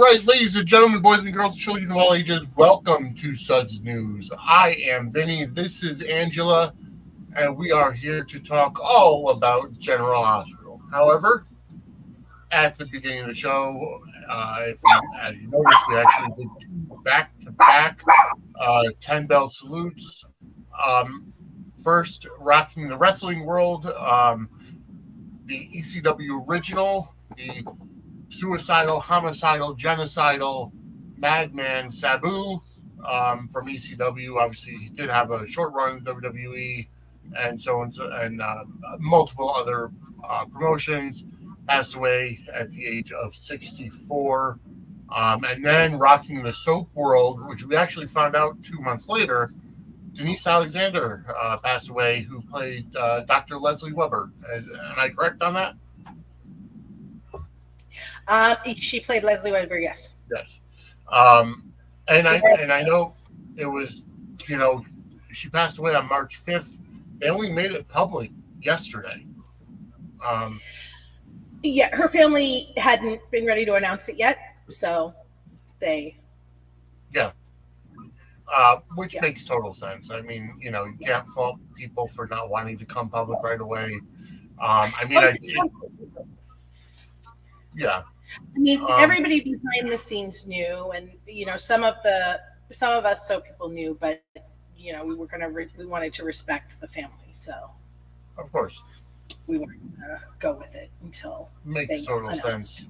right, ladies and gentlemen, boys and girls, children of all ages, welcome to Suds News. I am Vinny, this is Angela, and we are here to talk all about General Hospital. However, at the beginning of the show, as you noticed, we actually did two back-to-back 10-bell salutes. First, rocking the wrestling world, the ECW original, the suicidal, homicidal, genocidal madman Sabu from ECW. Obviously, he did have a short run in WWE and so on, and multiple other promotions. Passed away at the age of 64. And then rocking the soap world, which we actually found out 2 months later, Denise Alexander passed away, who played Dr. Leslie Weber. Am I correct on that? She played Leslie Weber, yes. Yes. And I know it was, she passed away on March 5th. They only made it public yesterday. Yeah, her family hadn't been ready to announce it yet, so they... Yeah. Which makes total sense. I mean, you can't fault people for not wanting to come public right away. Yeah. I mean, everybody behind the scenes knew, and some of us so people knew, but we wanted to respect the family, so of course we weren't gonna go with it until makes total sense.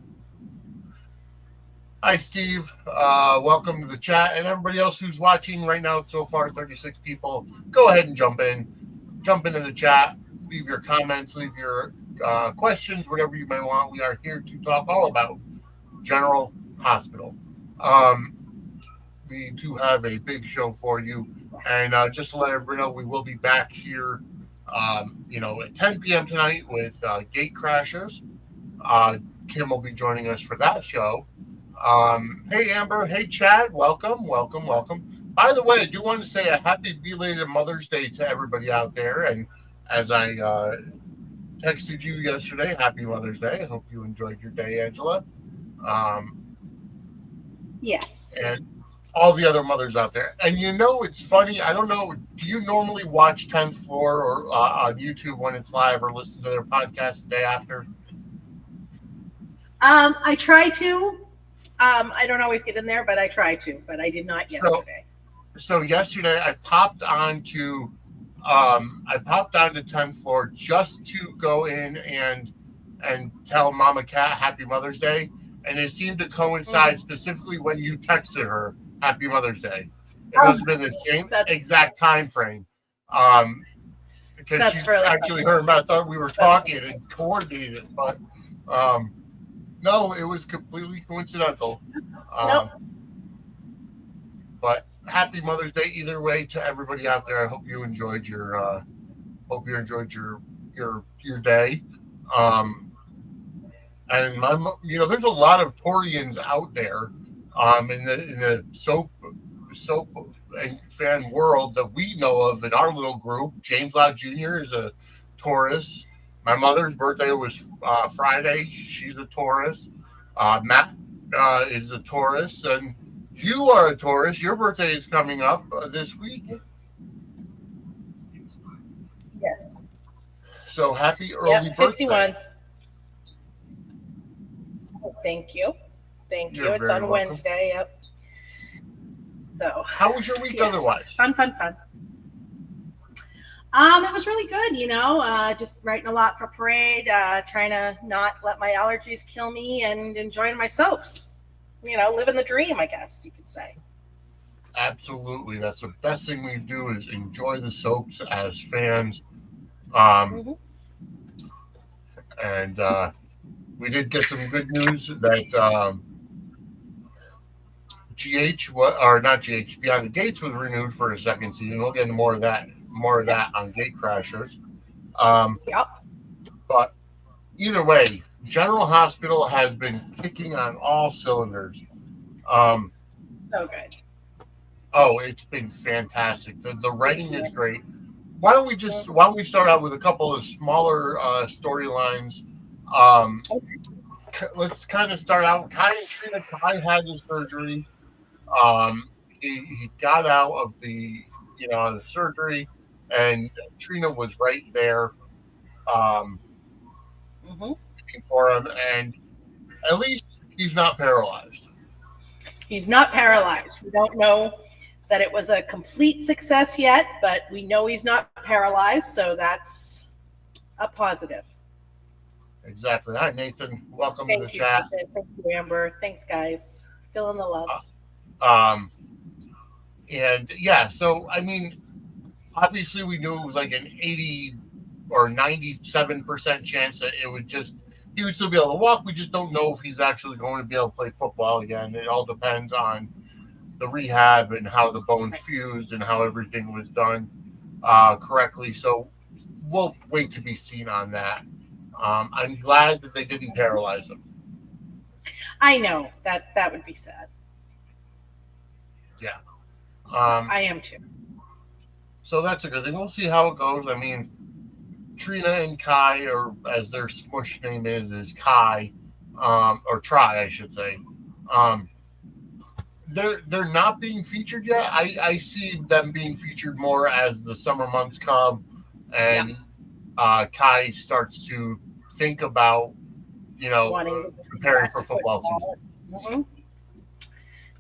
Hi, Steve. Welcome to the chat, and everybody else who's watching right now. So far, 36 people. Go ahead and jump into the chat. Leave your comments. Leave your questions, whatever you may want. We are here to talk all about General Hospital. We do have a big show for you, and just to let everybody know, we will be back here, at 10 p.m. tonight with Gate Crashers. Kim will be joining us for that show. Hey, Amber. Hey, Chad. Welcome. By the way, I do want to say a happy belated Mother's Day to everybody out there, and as I texted you yesterday, happy Mother's Day. I hope you enjoyed your day, Angela. Yes. And all the other mothers out there. And it's funny. I don't know. Do you normally watch 10th Floor or on YouTube when it's live, or listen to their podcast the day after? I try to. I don't always get in there, but I try to. But I did not yesterday. So yesterday I popped onto 10th Floor just to go in and tell Mama Cat Happy Mother's Day, and it seemed to coincide specifically when you texted her Happy Mother's Day. It must have been the same exact time frame. Because she really actually heard about. I thought we were talking and coordinated, but no, it was completely coincidental. Nope. But happy Mother's Day either way to everybody out there. I hope you enjoyed your day. And there's a lot of Torians out there in the soap and fan world that we know of in our little group. James Loud Jr. is a Taurus. My mother's birthday was Friday. She's a Taurus. Matt is a Taurus, and you are a Taurus. Your birthday is coming up this week. Yes. So happy early birthday. 51. Thank you. You're it's on welcome. Wednesday. Yep. So. How was your week otherwise? Fun. It was really good, just writing a lot for parade, trying to not let my allergies kill me, and enjoying my soaps. Living the dream, I guess you could say. Absolutely. That's the best thing we do is enjoy the soaps as fans. And we did get some good news that Beyond the Gates was renewed for a second season. We'll get into more of that on Gate Crashers. Yep. But either way, General Hospital has been kicking on all cylinders. So good. Oh, it's been fantastic. The writing is great. Why don't we start out with a couple of smaller storylines? let's kind of start out. Kai and Trina. Kai had his surgery. He got out of the surgery, and Trina was right there um, Hmm. for him, and at least he's not paralyzed. He's not paralyzed. We don't know that it was a complete success yet, but we know he's not paralyzed, so that's a positive. Exactly. Hi, Nathan. Welcome to the Thank you, chat. Nathan. Thank you, Amber. Thanks, guys. Feeling the love. Um, and yeah, so I mean, obviously we knew it was like an 80 or 97% chance that he would still be able to walk. We just don't know if he's actually going to be able to play football again. It all depends on the rehab and how the bones fused and how everything was done correctly. So we'll wait to be seen on that. I'm glad that they didn't paralyze him. I know that would be sad. Yeah. I am too. So that's a good thing. We'll see how it goes. I mean, Trina and Kai, or as their smush name is Kai, or Try, I should say. They're not being featured yet. I see them being featured more as the summer months come, and Kai starts to think about preparing for football season. Mm-hmm.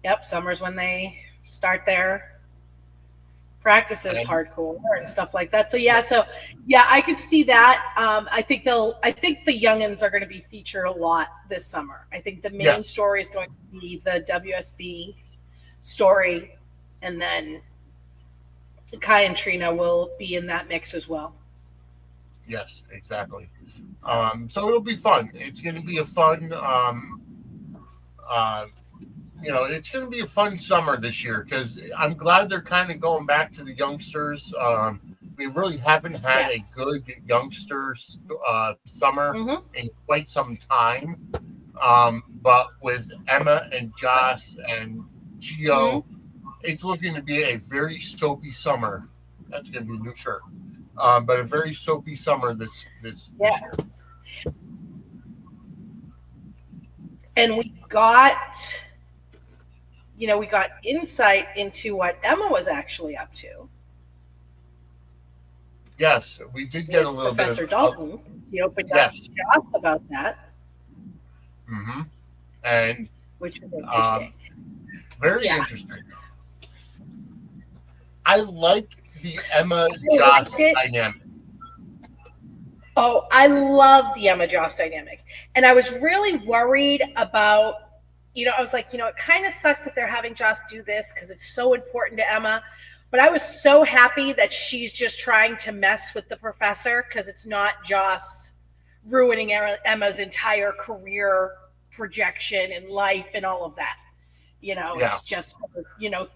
Yep, summer's when they start their practices hardcore and stuff like that. So yeah, I could see that. I think the youngins are going to be featured a lot this summer. I think the main story is going to be the WSB story, and then Kai and Trina will be in that mix as well. Yes, exactly. So it'll be fun. It's going to be a fun it's going to be a fun summer this year because I'm glad they're kind of going back to the youngsters. We really haven't had a good youngsters summer in quite some time. But with Emma and Joss and Gio, it's looking to be a very soapy summer. That's going to be a new shirt. But a very soapy summer this year. And we got insight into what Emma was actually up to. Yes, we did get a little Professor bit of Dalton. He opened up to Joss about that. Mm-hmm. And which was interesting. Very interesting. I like the Emma Joss dynamic. Oh, I love the Emma Joss dynamic. And I was really worried about, I was like, it kind of sucks that they're having Joss do this because it's so important to Emma. But I was so happy that she's just trying to mess with the professor because it's not Joss ruining Emma's entire career projection and life and all of that. It's just,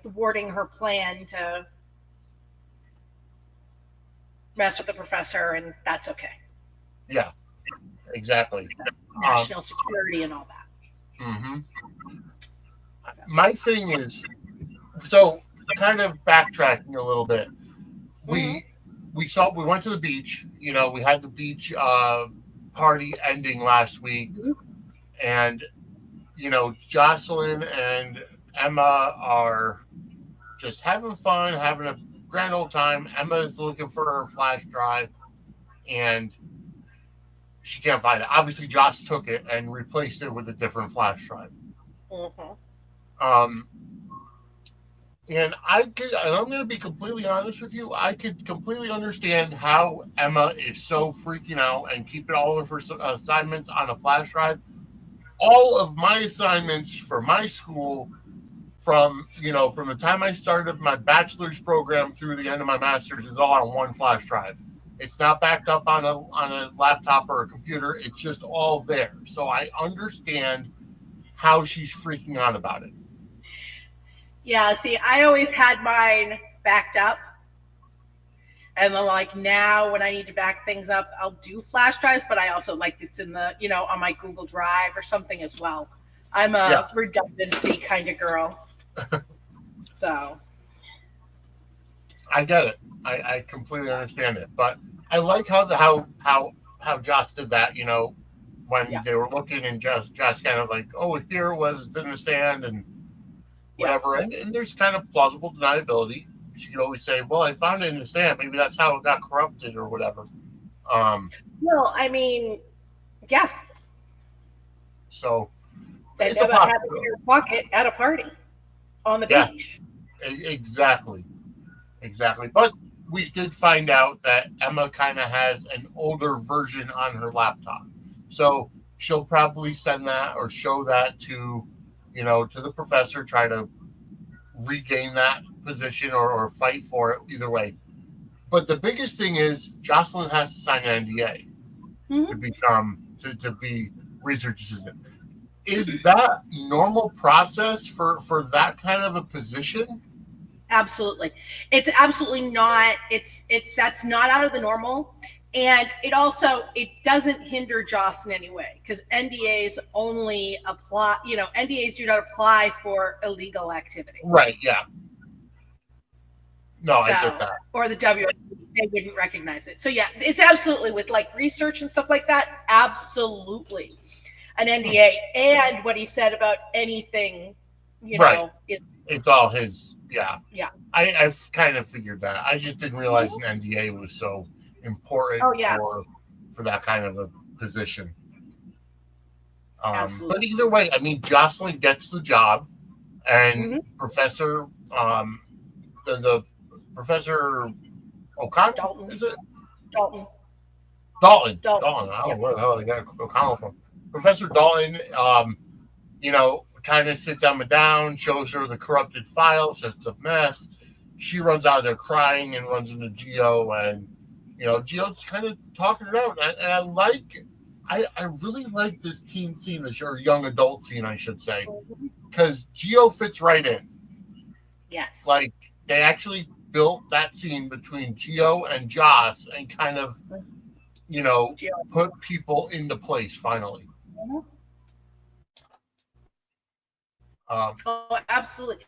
thwarting her plan to mess with the professor, and that's okay. Yeah, exactly. National security and all that. Mm-hmm. My thing is, so kind of backtracking a little bit. We went to the beach. We had the beach party ending last week, and Jocelyn and Emma are just having fun, having a grand old time. Emma is looking for her flash drive, and she can't find it. Obviously, Joss took it and replaced it with a different flash drive. And I'm going to be completely honest with you. I could completely understand how Emma is so freaking out and keeping all of her assignments on a flash drive. All of my assignments for my school from the time I started my bachelor's program through the end of my master's is all on one flash drive. It's not backed up on a laptop or a computer. It's just all there. So I understand how she's freaking out about it. Yeah, see, I always had mine backed up. And then, now when I need to back things up, I'll do flash drives, but I also it's in the, on my Google Drive or something as well. I'm a redundancy kind of girl. So. I get it. I completely understand it. But I like how Joss did that, when they were looking, and Josh kind of like, oh, here it was, it's in the sand and whatever. And there's kind of plausible deniability. She could always say, well, I found it in the sand. Maybe that's how it got corrupted or whatever. Well, I mean, yeah. So They it's never a had it in possibility. your pocket at a party on the beach. Exactly. But we did find out that Emma kind of has an older version on her laptop. So she'll probably send that or show that to the professor, try to regain that position or fight for it, either way. But the biggest thing is Jocelyn has to sign an NDA to be research assistant. Is that normal process for that kind of a position? Absolutely. It's absolutely not. That's not out of the normal. And it doesn't hinder Joss in any way, because NDAs only apply, NDAs do not apply for illegal activity. Right, yeah. No, I get that. Or the WSB, they wouldn't recognize it. So yeah, it's absolutely, with like research and stuff like that, absolutely an NDA. And what he said about anything, it's all his. Yeah. Yeah. I've kind of figured that. I just didn't realize an NDA was so important for that kind of a position. But either way, I mean, Jocelyn gets the job, and Professor, the Professor O'Connell, Dalton. Is it? Dalton. Oh, where the hell did I get O'Connell from? Professor Dalton, kind of sits Emma down, shows her the corrupted files. It's a mess. She runs out of there crying and runs into Geo, and Geo's kind of talking it out. And I really like this teen scene, or young adult scene, I should say, because Geo fits right in. Yes. Like, they actually built that scene between Geo and Joss and kind of, put people into place finally. Oh, absolutely.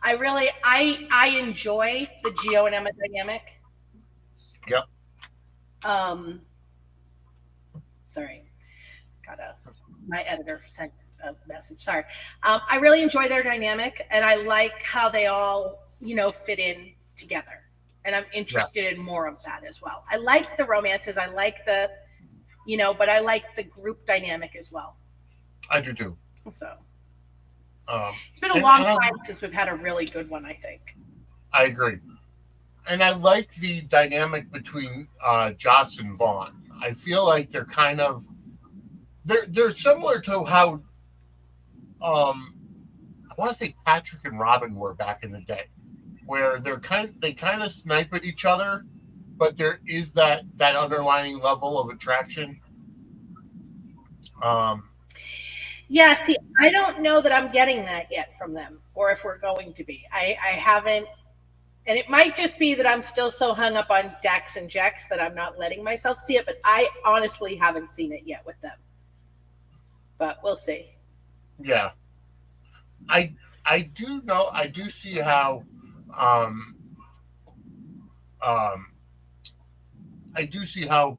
I enjoy the Geo and Emma dynamic. Yep. Sorry, my editor sent a message. Sorry. I really enjoy their dynamic, and I like how they all, fit in together. And I'm interested in more of that as well. I like the romances. I like the, but I like the group dynamic as well. I do too. So. It's been a long time since we've had a really good one, I think. I agree. And I like the dynamic between Joss and Vaughn. I feel like they're kind of they're similar to how I want to say Patrick and Robin were back in the day, where they kind of snipe at each other, but there is that underlying level of attraction. Yeah, see, I don't know that I'm getting that yet from them, or if we're going to be. I haven't, and it might just be that I'm still so hung up on Dex and Jex that I'm not letting myself see it, but I honestly haven't seen it yet with them. But we'll see. Yeah. I do see how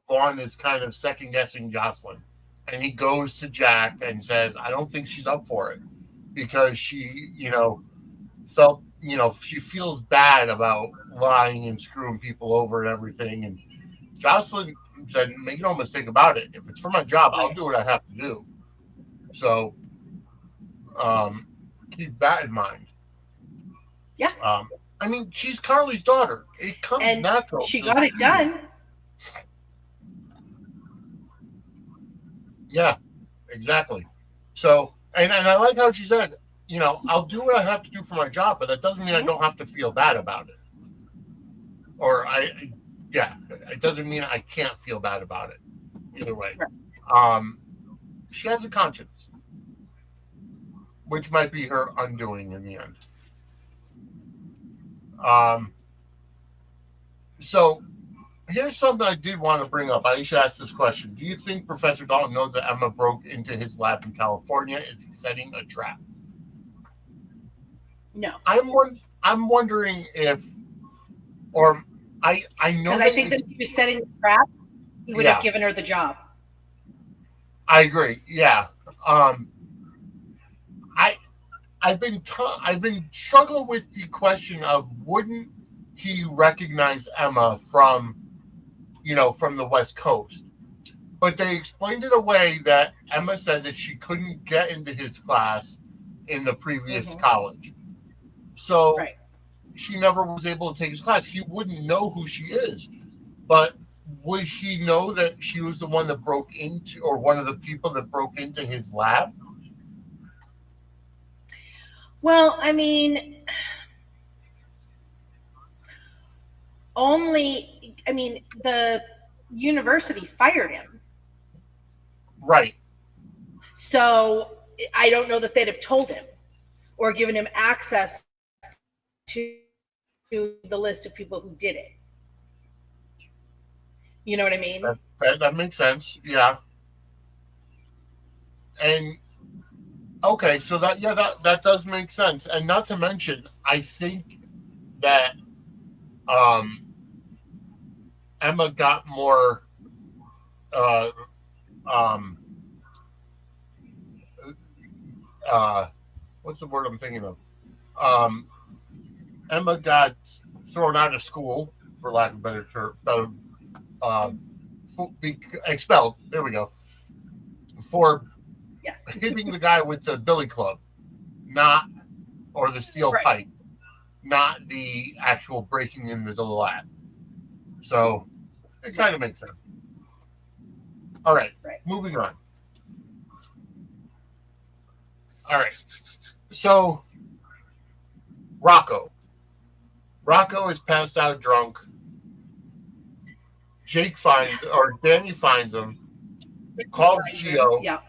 Vaughn is kind of second guessing Jocelyn. And he goes to Jack and says, I don't think she's up for it, because she, felt, she feels bad about lying and screwing people over and everything. And Jocelyn said, make no mistake about it. If it's for my job, I'll do what I have to do. So keep that in mind. Yeah. I mean, she's Carly's daughter. It comes natural. She got it done. Yeah, exactly. So, and I like how she said, I'll do what I have to do for my job, but that doesn't mean I don't have to feel bad about it. Or it doesn't mean I can't feel bad about it. Either way. She has a conscience, which might be her undoing in the end. So here's something I did want to bring up. Aisha asked this question. Do you think Professor Dalton knows that Emma broke into his lab in California? Is he setting a trap? No. I'm wondering if, or I know, because I think that if he was setting the trap, he would have given her the job. I agree. Yeah. I I've been struggling with the question of wouldn't he recognize Emma from from the West Coast? But they explained it away that Emma said that she couldn't get into his class in the previous Mm-hmm. college, so Right. she never was able to take his class. He wouldn't know who she is, but would he know that she was the one that broke into, or one of the people that broke into his lab? Well, I mean, the university fired him. Right. So I don't know that they'd have told him or given him access to the list of people who did it. You know what I mean? That makes sense. Yeah. And okay, so that does make sense. And not to mention, I think that um, Emma got more. Uh, um, uh, what's the word I'm thinking of? Um, Emma got thrown out of school, for lack of a better term, uh, expelled. There we go. For Yes. hitting the guy with the billy club, not or the steel Right. pipe, not the actual breaking into the lab. So it kind of makes sense. All right, Right. moving on. All right, so Rocco. Rocco is passed out drunk. Danny finds him, calls Gio. Yeah.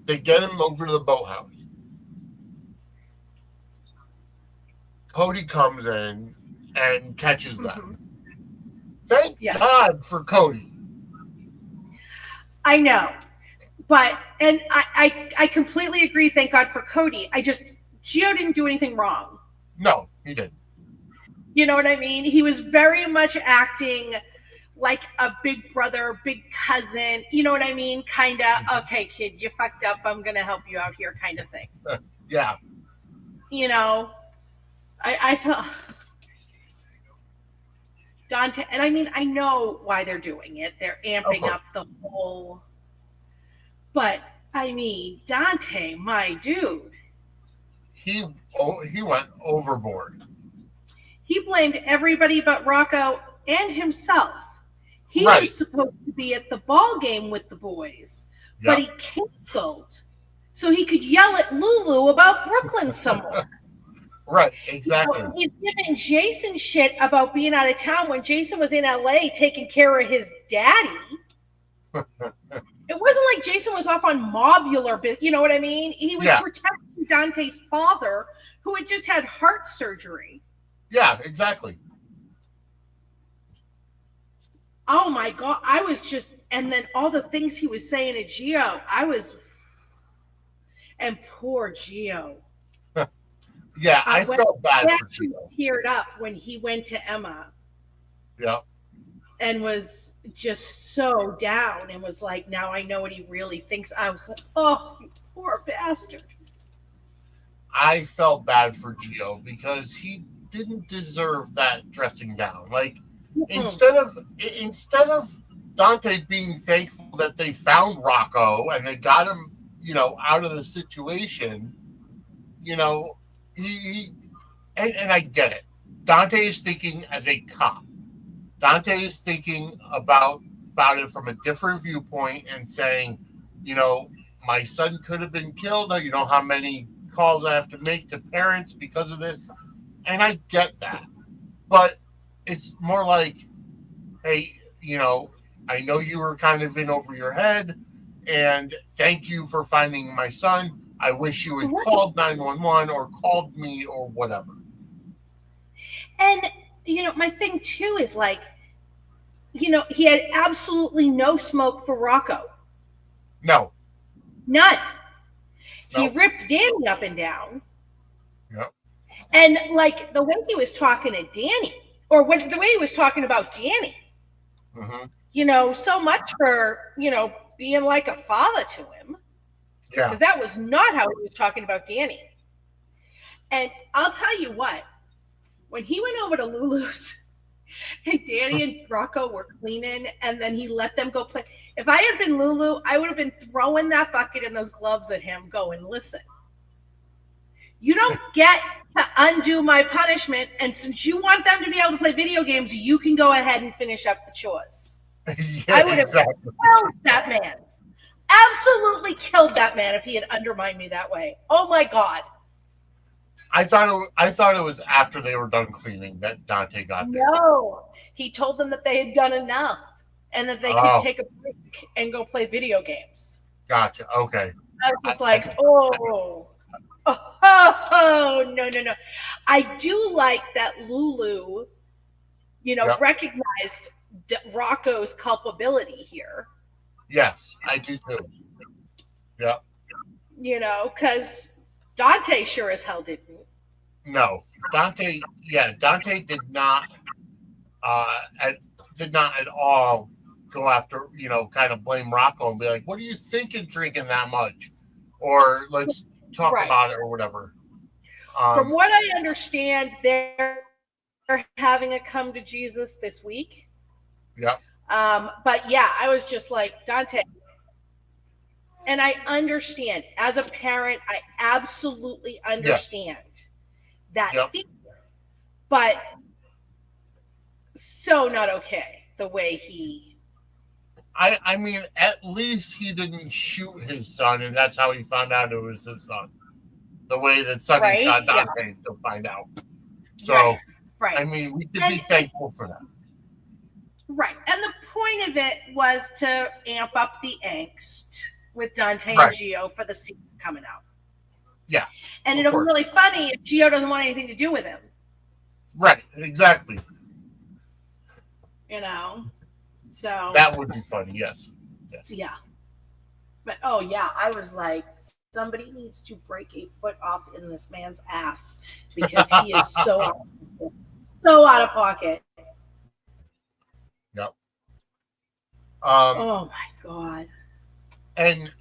They get him over to the boathouse. Cody comes in and catches them. Mm-hmm. Thank Yes. God for Cody. I know. But and I completely agree. Thank God for Cody. Gio didn't do anything wrong. No, he didn't. You know what I mean? He was very much acting like a big brother, big cousin. You know what I mean? Kind of, okay, kid, you fucked up. I'm gonna help you out here, kind of thing. Yeah. You know, I felt Dante, and I mean, I know why they're doing it. They're amping up the whole. But I mean, Dante, my dude. He went overboard. He blamed everybody but Rocco and himself. He Right. was supposed to be at the ball game with the boys, but he canceled so he could yell at Lulu about Brooklyn somewhere. Right, exactly. He's giving Jason shit about being out of town when Jason was in LA taking care of his daddy. It wasn't like Jason was off on mobular, you know what I mean? He was protecting Dante's father, who had just had heart surgery. Yeah, exactly. Oh my God. I was just, and then all the things he was saying to Gio, and poor Gio. Yeah, I felt bad for Gio. Teared up when he went to Emma. Yeah. And was just so down and was like, now I know what he really thinks. I was like, oh, you poor bastard. I felt bad for Gio because he didn't deserve that dressing down. Like, instead of Dante being thankful that they found Rocco and they got him, out of the situation, he and I get it. Dante is thinking as a cop. Dante is thinking about it from a different viewpoint and saying, my son could have been killed. Now, you know how many calls I have to make to parents because of this. And I get that. But it's more like, hey, I know you were kind of in over your head, and thank you for finding my son. I wish you had called 911 or called me or whatever. And, my thing too is like, he had absolutely no smoke for Rocco. No. None. He ripped Danny up and down. Yep. And like the way he was talking to Danny, or the way he was talking about Danny, mm-hmm. So much for, being like a father to him. Yeah. Because that was not how he was talking about Danny. And I'll tell you what, when he went over to Lulu's and Danny and Rocco were cleaning and then he let them go play. If I had been Lulu, I would have been throwing that bucket and those gloves at him going, listen, you don't get to undo my punishment. And since you want them to be able to play video games, you can go ahead and finish up the chores. I would have killed that man. Absolutely killed that man if he had undermined me that way. Oh my God. I thought it was after they were done cleaning that Dante got there. No, he told them that they had done enough and that they could take a break and go play video games. Gotcha. Okay. I was like, no. I do like that Lulu, recognized Rocco's culpability here. Yes, I do too. Yeah. Because Dante sure as hell didn't. No, Dante did not at all go after, kind of blame Rocco and be like, what are you thinking drinking that much? Or let's talk about it or whatever. From what I understand, they're having a come to Jesus this week. Yeah. But yeah, I was just like, Dante, and I understand as a parent, I absolutely understand that fear, but so not okay the way he. I mean, at least he didn't shoot his son, and that's how he found out it was his son. The way that Sonny shot Dante to find out. So, I mean, we could be thankful for that. Right. And the point of it was to amp up the angst with Dante and Gio for the season coming out. Yeah. And it'll be really funny if Gio doesn't want anything to do with him. Right. Exactly. So. That would be funny. Yes. Yeah. But, I was like, somebody needs to break a foot off in this man's ass because he is so out of pocket. Yep. Oh my God. And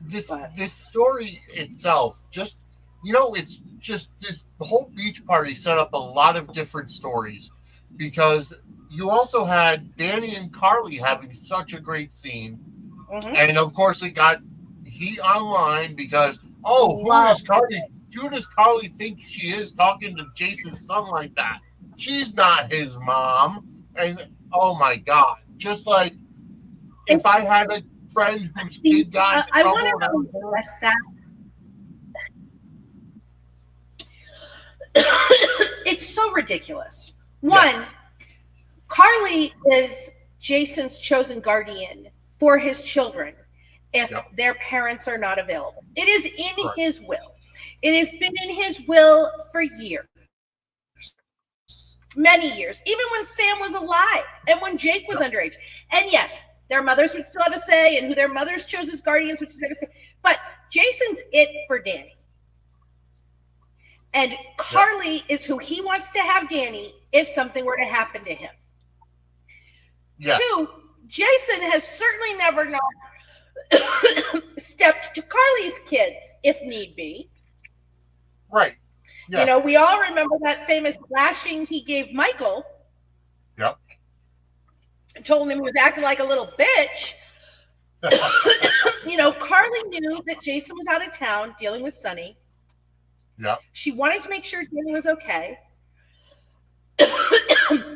this story itself, it's just this whole beach party set up a lot of different stories because you also had Danny and Carly having such a great scene, and of course it got heat online because who does Carly think she is talking to Jason's son like that? She's not his mom. And oh my God, just like if I had a friend whose kid got in trouble, I want to address that. It's so ridiculous. One, Carly is Jason's chosen guardian for his children if their parents are not available. It is in his will. It has been in his will for years. Many years, even when Sam was alive and when Jake was underage. And yes, their mothers would still have a say and who their mothers chose as guardians, which is their say. But Jason's it for Danny. And Carly is who he wants to have Danny if something were to happen to him. Yeah. Two, Jason has certainly never not stepped to Carly's kids if need be. Right. Yeah. We all remember that famous lashing he gave Michael. Yep. Told him he was acting like a little bitch. Carly knew that Jason was out of town dealing with Sonny. Yeah. She wanted to make sure Danny was okay.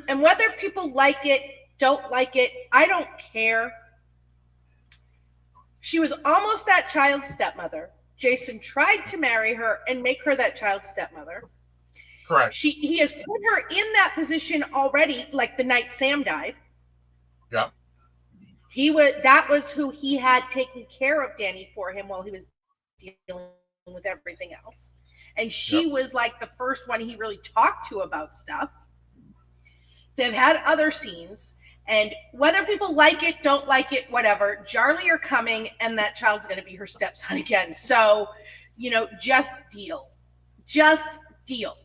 And whether people like it, don't like it, I don't care. She was almost that child's stepmother. Jason tried to marry her and make her that child's stepmother. Correct. He has put her in that position already, like the night Sam died. Yeah. That was who he had taken care of Danny for him while he was dealing with everything else. And she was like the first one he really talked to about stuff. They've had other scenes. And whether people like it, don't like it, whatever, Jarly are coming and that child's going to be her stepson again. So, just deal. Just deal.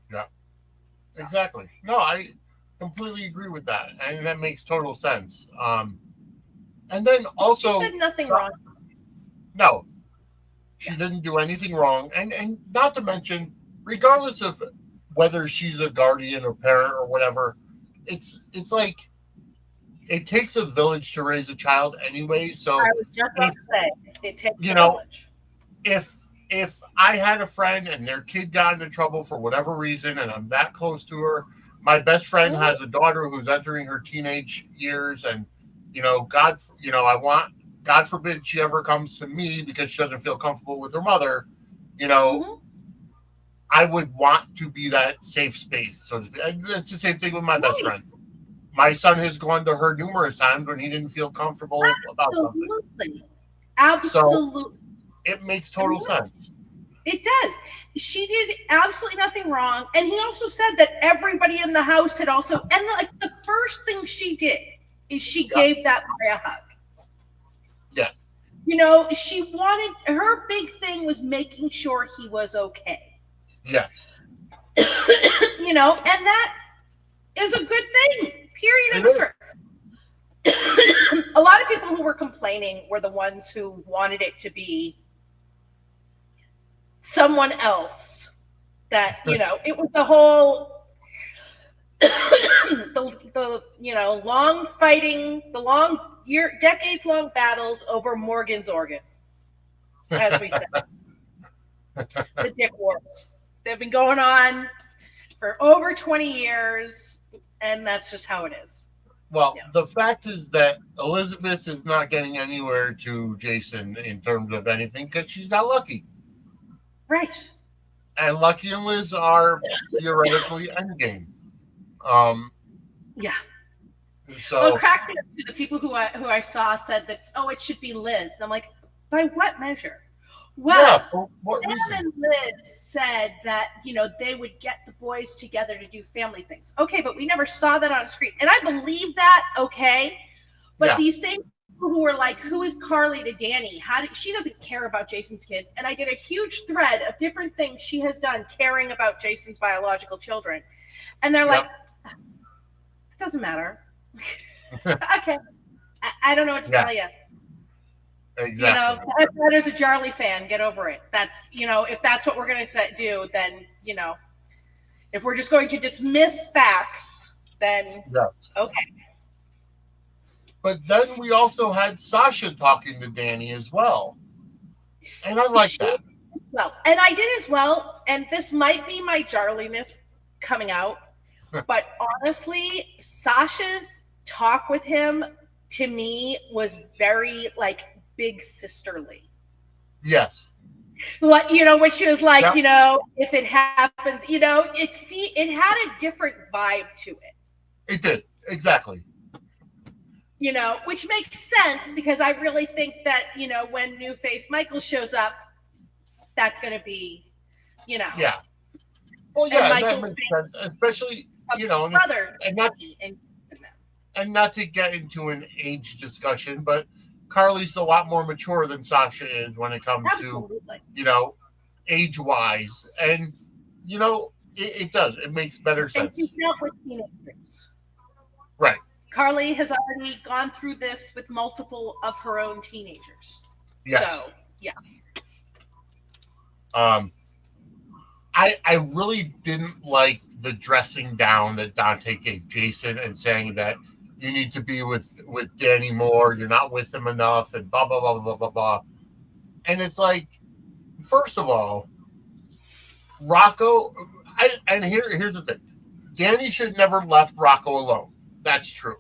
Yeah, exactly. No, I completely agree with that. And that makes total sense. And then also, she said nothing wrong. No, she didn't do anything wrong. And not to mention, regardless of whether she's a guardian or parent or whatever, it's like it takes a village to raise a child anyway. So I was just about to say, it takes you a know, village. if I had a friend and their kid got into trouble for whatever reason, and I'm that close to her, my best friend has a daughter who's entering her teenage years, and God forbid she ever comes to me because she doesn't feel comfortable with her mother, I would want to be that safe space, so to speak. And it's the same thing with my best friend. My son has gone to her numerous times when he didn't feel comfortable about something. Absolutely. So it makes total sense. It does. She did absolutely nothing wrong. And he also said that everybody in the house had also, and like the first thing she did is she gave that boy a hug. Yeah. She wanted, her big thing was making sure he was okay. Yes. And that is a good thing. Period. A lot of people who were complaining were the ones who wanted it to be someone else. That, it was the whole the long fighting, decades long battles over Morgan's organ, as we said. The dick wars. They've been going on for over 20 years, and that's just how it is. Well, the fact is that Elizabeth is not getting anywhere to Jason in terms of anything because she's not Lucky. Right. And Lucky and Liz are theoretically endgame. Yeah. So well, it cracks me up too. The people who I saw said that, it should be Liz. And I'm like, by what measure? Well, for what Sam reason? and Liz said that, they would get the boys together to do family things. Okay, but we never saw that on screen. And I believe that, okay. But these same people who were like, who is Carly to Danny? She doesn't care about Jason's kids. And I did a huge thread of different things she has done caring about Jason's biological children. And they're like, it doesn't matter. Okay. I don't know what to tell you. Exactly. There's a Jarly fan. Get over it. That's, if that's what we're going to do, then, if we're just going to dismiss facts, then okay. But then we also had Sasha talking to Danny as well. And I like that. Well, and I did as well. And this might be my Jarliness coming out. But honestly, Sasha's talk with him, to me, was very, big sisterly. Yes. Like, when she was like, if it happens, it had a different vibe to it. It did. Exactly. Which makes sense because I really think that, when New Face Michael shows up, that's going to be, Yeah. Well, yeah, that makes sense. Especially, brother and not to get into an age discussion, but Carly's a lot more mature than Sasha is when it comes to, age-wise. And, it does. It makes better sense. And she's dealt with teenagers. Right. Carly has already gone through this with multiple of her own teenagers. Yes. So, yeah. I really didn't like the dressing down that Dante gave Jason and saying that you need to be with Danny more, you're not with him enough, and blah, blah, blah, blah, blah, blah. And it's like, first of all, Rocco, here's the thing. Danny should never left Rocco alone. That's true.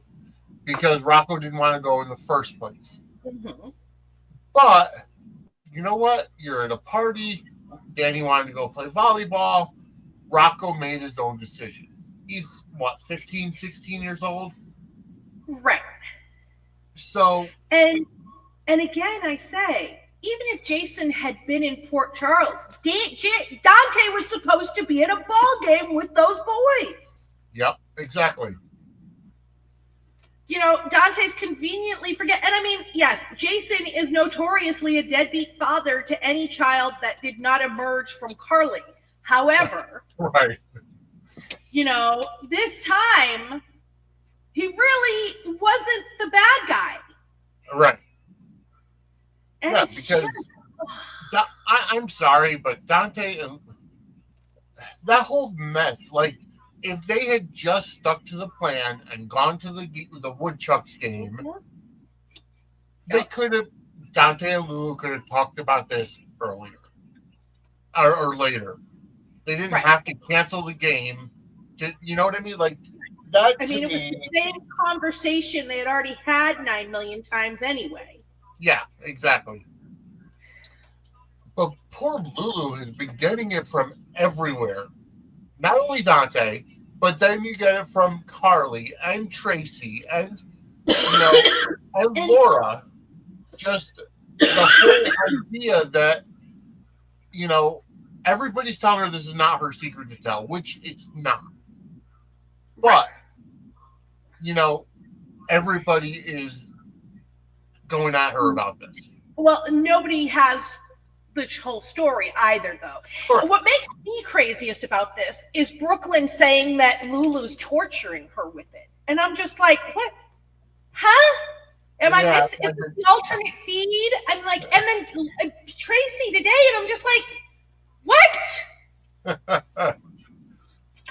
Because Rocco didn't want to go in the first place. Mm-hmm. But, you know what? You're at a party. Danny wanted to go play volleyball. Rocco made his own decision. He's, 15, 16 years old? Right. So. And again, I say, even if Jason had been in Port Charles, Dante was supposed to be at a ball game with those boys. Yep, exactly. Dante's conveniently forget. And I mean, yes, Jason is notoriously a deadbeat father to any child that did not emerge from Carly. However, right. This time, he really wasn't the bad guy. Yeah, it's because just, I'm sorry, but Dante and that whole mess, like, if they had just stuck to the plan and gone to the Woodchucks game, they Yep. could have, Dante and Lulu could have talked about this earlier or later. They didn't right. have to cancel the game. You know what I mean? Like, that I to mean, it was me, the same conversation they had already had 9 million times anyway. yeah, exactly. But poor Lulu has been getting it from everywhere. Not only Dante, but then you get it from Carly and Tracy and, you know, and And Laura. Just the whole idea that, you know, everybody's telling her this is not her secret to tell, which it's not. right. But, you know, everybody is going at her about this. Well, nobody has the whole story either, though. Correct. What makes me craziest about this is Brooklyn saying that Lulu's torturing her with it. And I'm just like, what? Huh? Am I Yeah, missing? Is this the alternate feed? I'm like, and then Tracy today, and I'm just like, what?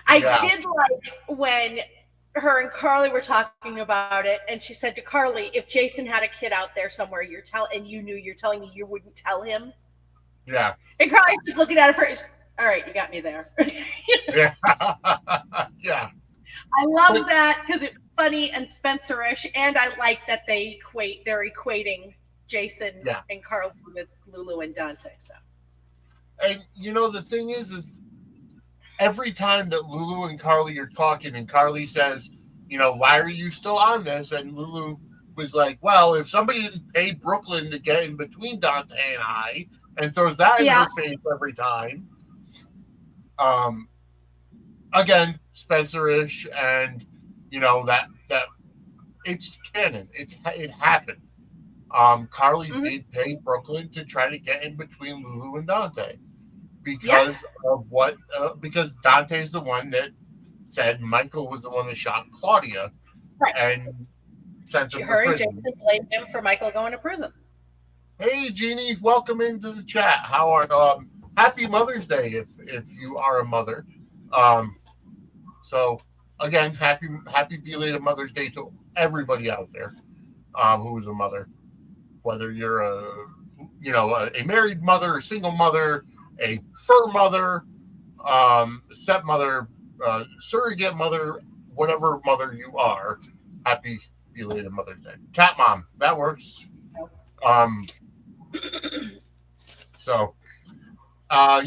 I yeah, did like when her and Carly were talking about it, and she said to Carly, "If Jason had a kid out there somewhere, and you knew, you're telling me you wouldn't tell him." yeah, And Carly's just looking at her first. All right, you got me there. yeah, yeah. I love that because it's funny and Spencer-ish, and I like that they're equating Jason Yeah. and Carly with Lulu and Dante. So, And you know the thing is every time that Lulu and Carly are talking, and Carly says, you know, why are you still on this? And Lulu was like, well, if somebody didn't pay Brooklyn to get in between Dante and I, and throws that in her face every time. Again, Spencer-ish, and you know that it's canon. It happened. Carly did pay Brooklyn to try to get in between Lulu and Dante because of what? Because Dante's the one that said Michael was the one that shot Claudia, right. And sent him to Her and prison. Jason blamed him for Michael going to prison. Hey, Jeannie, welcome into the chat. How are? Happy Mother's Day if you are a mother. So again, happy belated Mother's Day to everybody out there who is a mother, whether you're a married mother, a single mother, a fur mother, stepmother, surrogate mother, whatever mother you are. Happy belated Mother's Day. Cat mom, that works. So I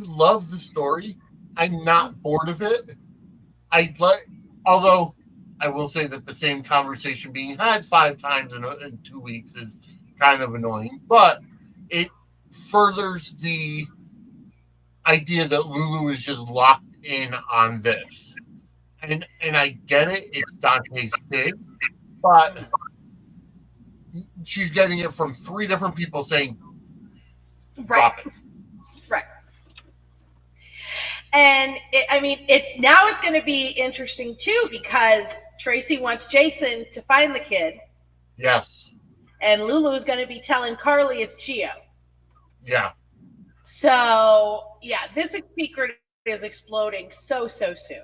love the story. I'm not bored of it. Although I will say that the same conversation being had 5 times in 2 weeks is kind of annoying, but it furthers the idea that Lulu is just locked in on this. And I get it, it's Dante's kid, but she's getting it from 3 different people saying, drop it. Right. And it's going to be interesting too because Tracy wants Jason to find the kid. Yes. And Lulu is going to be telling Carly it's Gio. Yeah. So this secret is exploding so soon.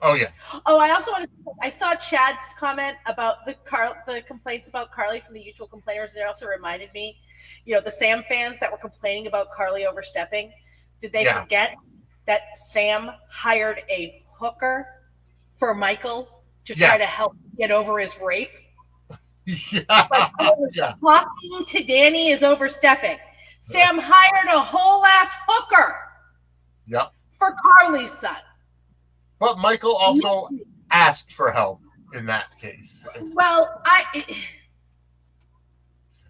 Oh yeah. Oh, I saw Chad's comment about the complaints about Carly from the usual complainers. It also reminded me, the Sam fans that were complaining about Carly overstepping. Did they forget that Sam hired a hooker for Michael to try to help get over his rape? Talking to Danny is overstepping. Sam hired a whole ass hooker. Yep. For Carly's son. But Michael also asked for help in that case. Well,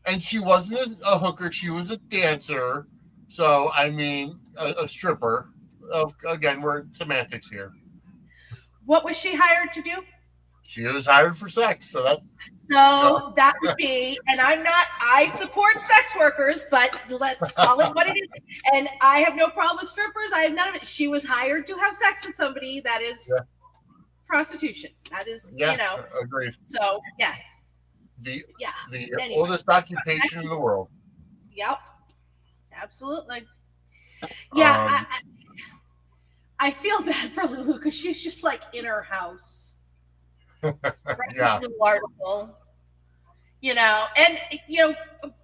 and she wasn't a hooker; she was a dancer. So I mean, a stripper. Again, we're semantics here. What was she hired to do? She was hired for sex. So that would be, and I support sex workers, but let's call it what it is. And I have no problem with strippers. I have none of it. She was hired to have sex with somebody. That is prostitution. That is, agreed. So, yes. the Yeah. the Anyway. oldest occupation in the world. Yep. Absolutely. Yeah. Um, I feel bad for Lulu because she's just like in her house. Writing yeah, a little article. And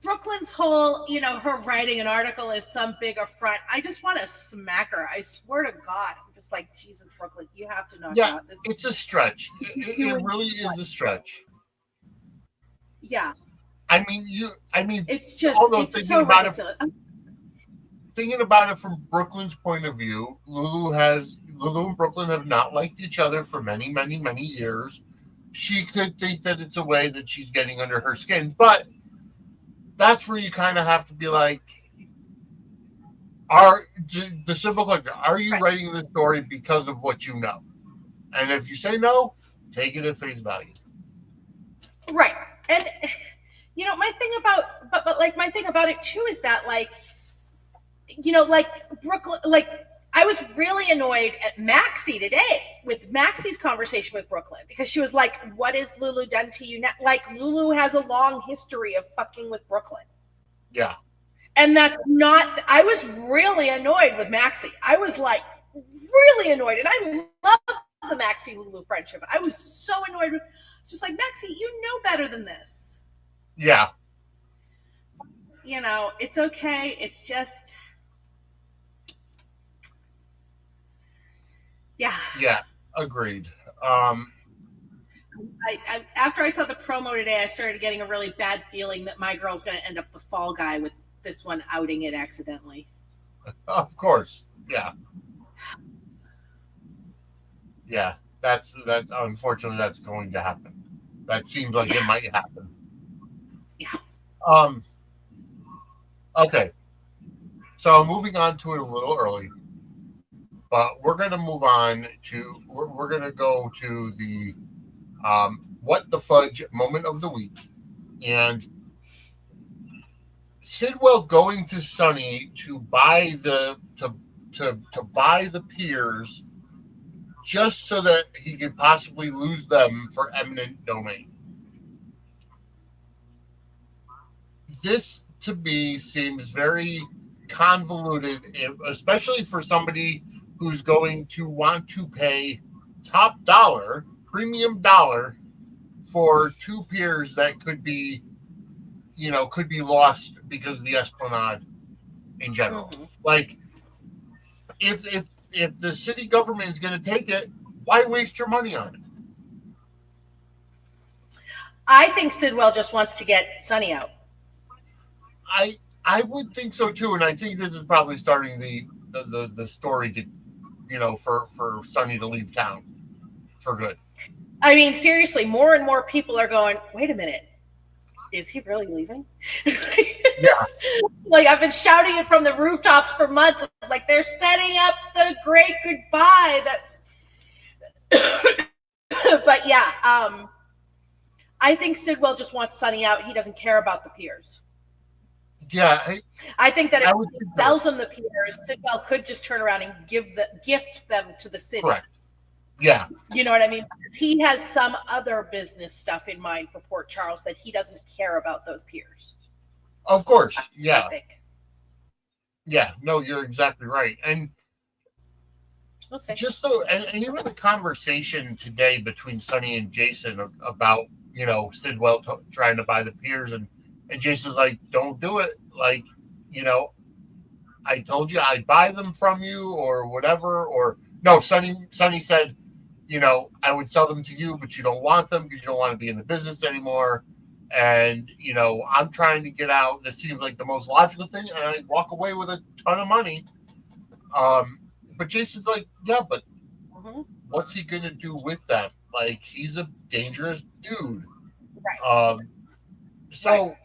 Brooklyn's whole, her writing an article is some big affront. I just want to smack her. I swear to God. I'm just like, Jesus, Brooklyn, you have to knock yeah, out this. it's a stretch. It really is a stretch. Yeah. I mean, It's just, although it's so ridiculous. Thinking about it from Brooklyn's point of view, Lulu and Brooklyn have not liked each other for many, many, many years. She could think that it's a way that she's getting under her skin, but that's where you kind of have to be like, the simple question, are you writing the story because of what you know? And if you say no, take it at face value. Right. And my thing about my thing about it too is that like Brooklyn, I was really annoyed at Maxie today with Maxie's conversation with Brooklyn because she was like, "What has Lulu done to you now?" Like Lulu has a long history of fucking with Brooklyn. Yeah. And that's not. I was really annoyed with Maxie. I was like really annoyed, and I love the Maxie Lulu friendship. I was so annoyed with, just like, Maxie, you know better than this. Yeah. It's okay. It's just. Yeah. Yeah. Agreed. After I saw the promo today, I started getting a really bad feeling that my girl's going to end up the fall guy with this one outing it accidentally. Of course. Yeah. Yeah. That. Unfortunately, that's going to happen. That seems like it might happen. Yeah. Okay. So moving on to it a little early. But we're going to move on to, we're going to go to the what the fudge moment of the week. And Sidwell going to Sunny to buy the buy the piers just so that he could possibly lose them for eminent domain. This to me seems very convoluted, especially for somebody who's going to want to pay top dollar, premium dollar for two piers that could be lost because of the Esplanade in general. Mm-hmm. Like, if the city government is going to take it, why waste your money on it? I think Sidwell just wants to get Sunny out. I would think so too, and I think this is probably starting the story to, for Sunny to leave town for good. I mean, seriously, more and more people are going, wait a minute, is he really leaving? Yeah. Like, I've been shouting it from the rooftops for months. Like, they're setting up the great goodbye. But yeah, I think Sidwell just wants Sunny out. He doesn't care about the piers. Yeah, I think that if he sells them the piers, Sidwell could just turn around and gift them to the city. Correct. Yeah. You know what I mean? Because he has some other business stuff in mind for Port Charles that he doesn't care about those piers. Of course. Yeah. I think. Yeah. No, you're exactly right. And we'll see. Just so, and even the conversation today between Sunny and Jason about, Sidwell trying to buy the piers, and Jason's like, don't do it. Like, I told you I'd buy them from you or whatever. Or no, Sunny said, I would sell them to you, but you don't want them because you don't want to be in the business anymore. And, I'm trying to get out. This seems like the most logical thing. And I walk away with a ton of money. But Jason's like, yeah, but what's he going to do with them? Like, he's a dangerous dude. Right. So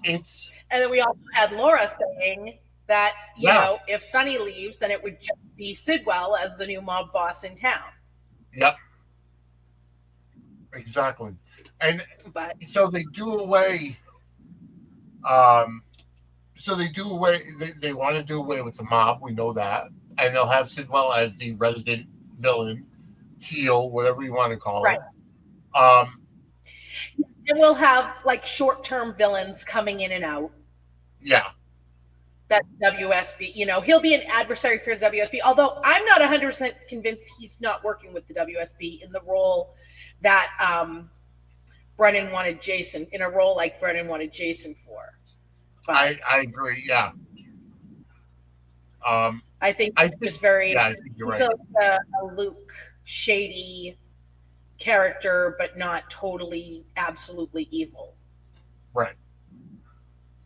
it's. And then we also had Laura saying that, if Sunny leaves, then it would just be Sidwell as the new mob boss in town. Yep. Exactly. And so they do away. They want to do away with the mob. We know that. And they'll have Sidwell as the resident villain, heel, whatever you want to call it. And we'll have like short-term villains coming in and out. Yeah. That WSB, he'll be an adversary for the WSB. Although I'm not 100% convinced he's not working with the WSB in the role that Brennan wanted Jason, in a role like Brennan wanted Jason for. But I agree. Yeah. I think it's very. Yeah, I think you're he's right. a Luke shady character, but not totally, absolutely evil. Right.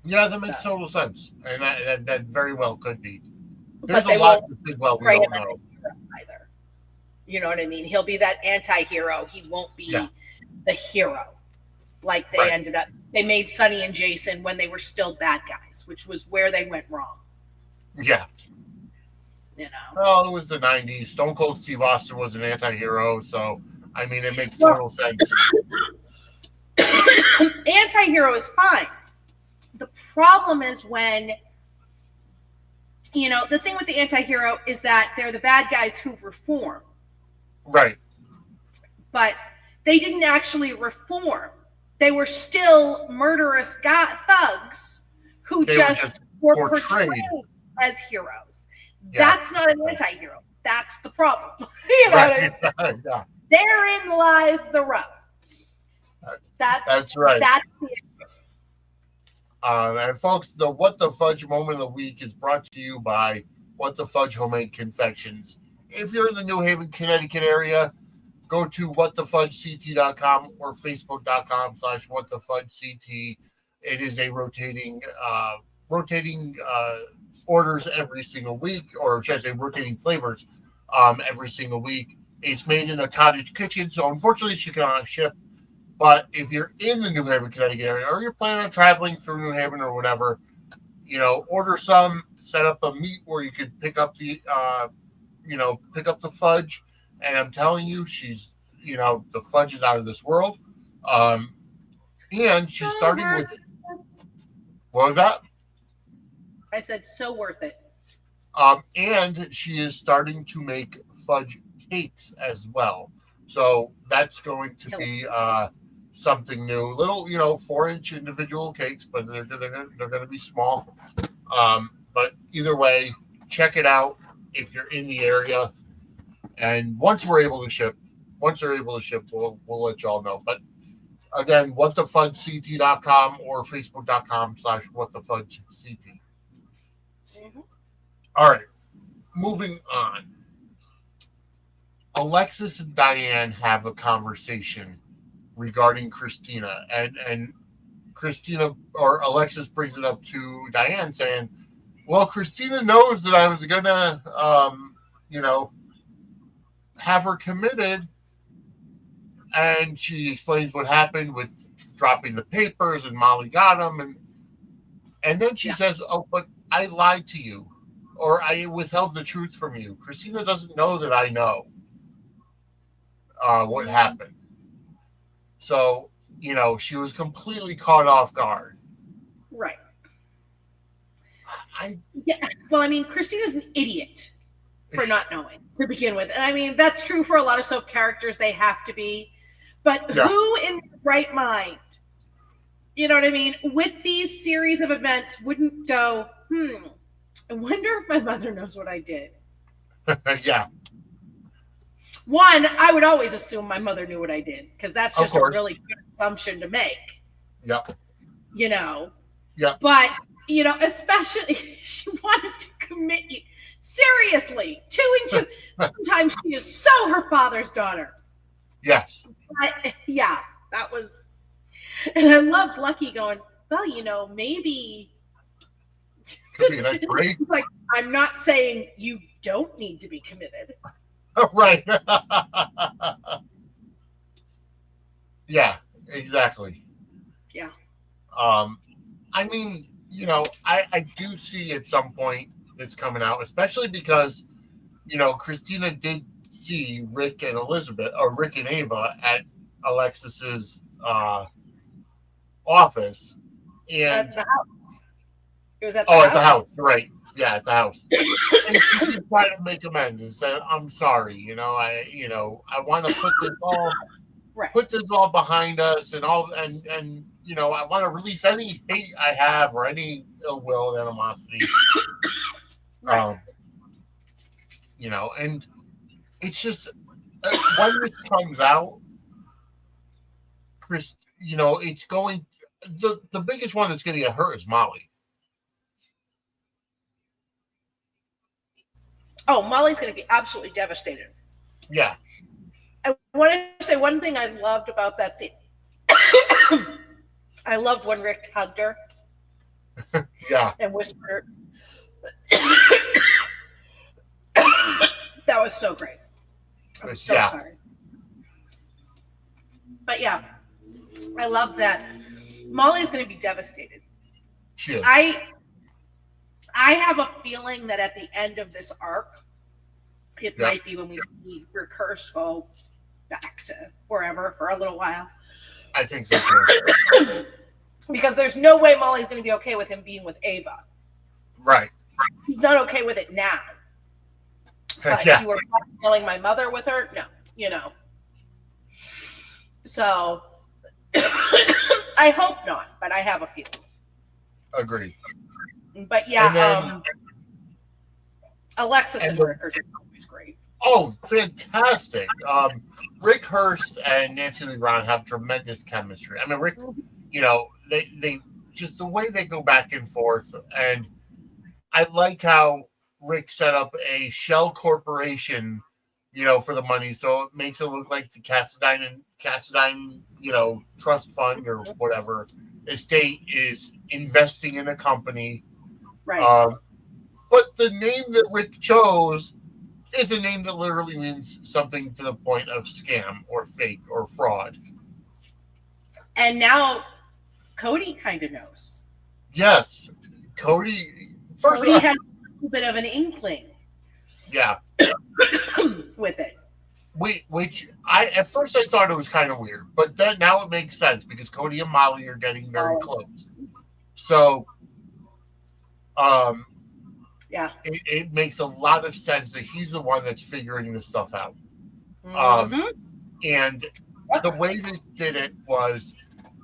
Yeah, that makes total sense, and that very well could be. There's a lot to think. Well, we don't know either. You know what I mean? He'll be that anti-hero. He won't be the hero like they ended up. They made Sonny and Jason when they were still bad guys, which was where they went wrong. Yeah. Well, it was the 90s. Stone Cold Steve Austin was an anti-hero, so I mean, it makes total sense. Anti-hero is fine. The problem is when, the thing with the anti-hero is that they're the bad guys who reform. Right. But they didn't actually reform. They were still murderous thugs who just were portrayed as heroes. Yeah. That's not an anti-hero. That's the problem. Yeah. Therein lies the rub. That's right. That's the and folks, the What the Fudge moment of the week is brought to you by What the Fudge Homemade Confections. If you're in the New Haven, Connecticut area, go to whatthefudgect.com or facebook.com/whatthefudgect. It is a rotating orders every single week, or should I say rotating flavors every single week. It's made in a cottage kitchen, so unfortunately she cannot ship. But if you're in the New Haven, Connecticut area, or you're planning on traveling through New Haven or whatever, order some, set up a meet where you could pick up the fudge. And I'm telling you, she's, the fudge is out of this world. And she's starting with, what was that? I said, so worth it. And she is starting to make fudge cakes as well. So that's going to be something new. Little, 4-inch individual cakes, but they're going to be small. But either way, check it out if you're in the area. And once they're able to ship, we'll let y'all know. But again, whatthefudgect.com or facebook.com/whatthefudgect. Mm-hmm. All right, moving on. Alexis and Diane have a conversation regarding Christina, and Christina, or Alexis, brings it up to Diane saying, well, Christina knows that I was gonna have her committed, and she explains what happened with dropping the papers and Molly got them, and then she says, oh, but I lied to you, or I withheld the truth from you. Christina doesn't know that I know what happened. So, she was completely caught off guard. Right. Well, I mean, Christina's an idiot for not knowing to begin with. And I mean, that's true for a lot of soap characters. They have to be. But who in their right mind, you know what I mean, with these series of events wouldn't go, I wonder if my mother knows what I did. Yeah. One, I would always assume my mother knew what I did, because that's just a really good assumption to make. Yep. Yep. But, especially she wanted to commit you. Seriously, 2 and 2. Sometimes she is so her father's daughter. Yes. But, that was. And I loved Lucky going, well, maybe. Could be a nice break. Like, I'm not saying you don't need to be committed. Right. Yeah, exactly. Yeah. I mean, I do see at some point this coming out, especially because, Christina did see Rick and Ava at Alexis's office. And at the house. It was at the house. At the house, right. Yeah, at the house. And she did try to make amends and said, I'm sorry, I want to put this all Right. put this all behind us and all, and you know, I want to release any hate I have or any ill will and animosity. Right. You know, and it's just when this comes out, Chris, you know, it's going. The biggest one that's going to get hurt is Molly. Oh, Molly's going to be absolutely devastated. Yeah. I want to say one thing I loved about that scene. I loved when Rick hugged her. Yeah. And whispered her. That was so great. I'm so sorry. But yeah, I love that. Molly's going to be devastated. She is. I have a feeling that at the end of this arc, it might be when we see Recurse go back to wherever for a little while. I think so too. Because there's no way Molly's going to be okay with him being with Ava. Right. He's not okay with it now. But you were killing my mother with her? No, you know. So I hope not, but I have a feeling. Agreed. But yeah, Alexis and Rick are always great. Oh, fantastic. Rick Hurst and Nancy Lee Ron have tremendous chemistry. I mean, Rick, you know, they just the way they go back and forth. And I like how Rick set up a shell corporation, you know, for the money. So it makes it look like the Cassadine, you know, trust fund or whatever estate is investing in a company. Right. But the name that Rick chose is a name that literally means something to the point of scam or fake or fraud. And now Cody kind of knows. Yes. Cody has a little bit of an inkling. Yeah. With it. Which at first I thought it was kind of weird, but then now it makes sense because Cody and Molly are getting very close. So yeah, it makes a lot of sense that he's the one that's figuring this stuff out. And the way they did it was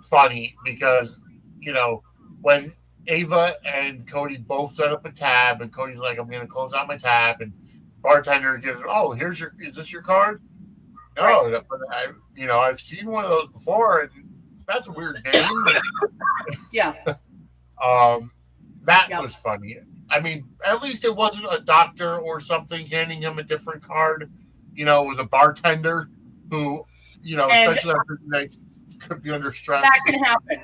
funny because, you know, when Ava and Cody both set up a tab and Cody's like, I'm going to close out my tab, and bartender gives, oh, is this your card? No, but I've seen one of those before, and that's a weird name. Yeah. That was funny. I mean, at least it wasn't a doctor or something handing him a different card. You know, it was a bartender who, you know, especially after nights, could be under stress. That can happen.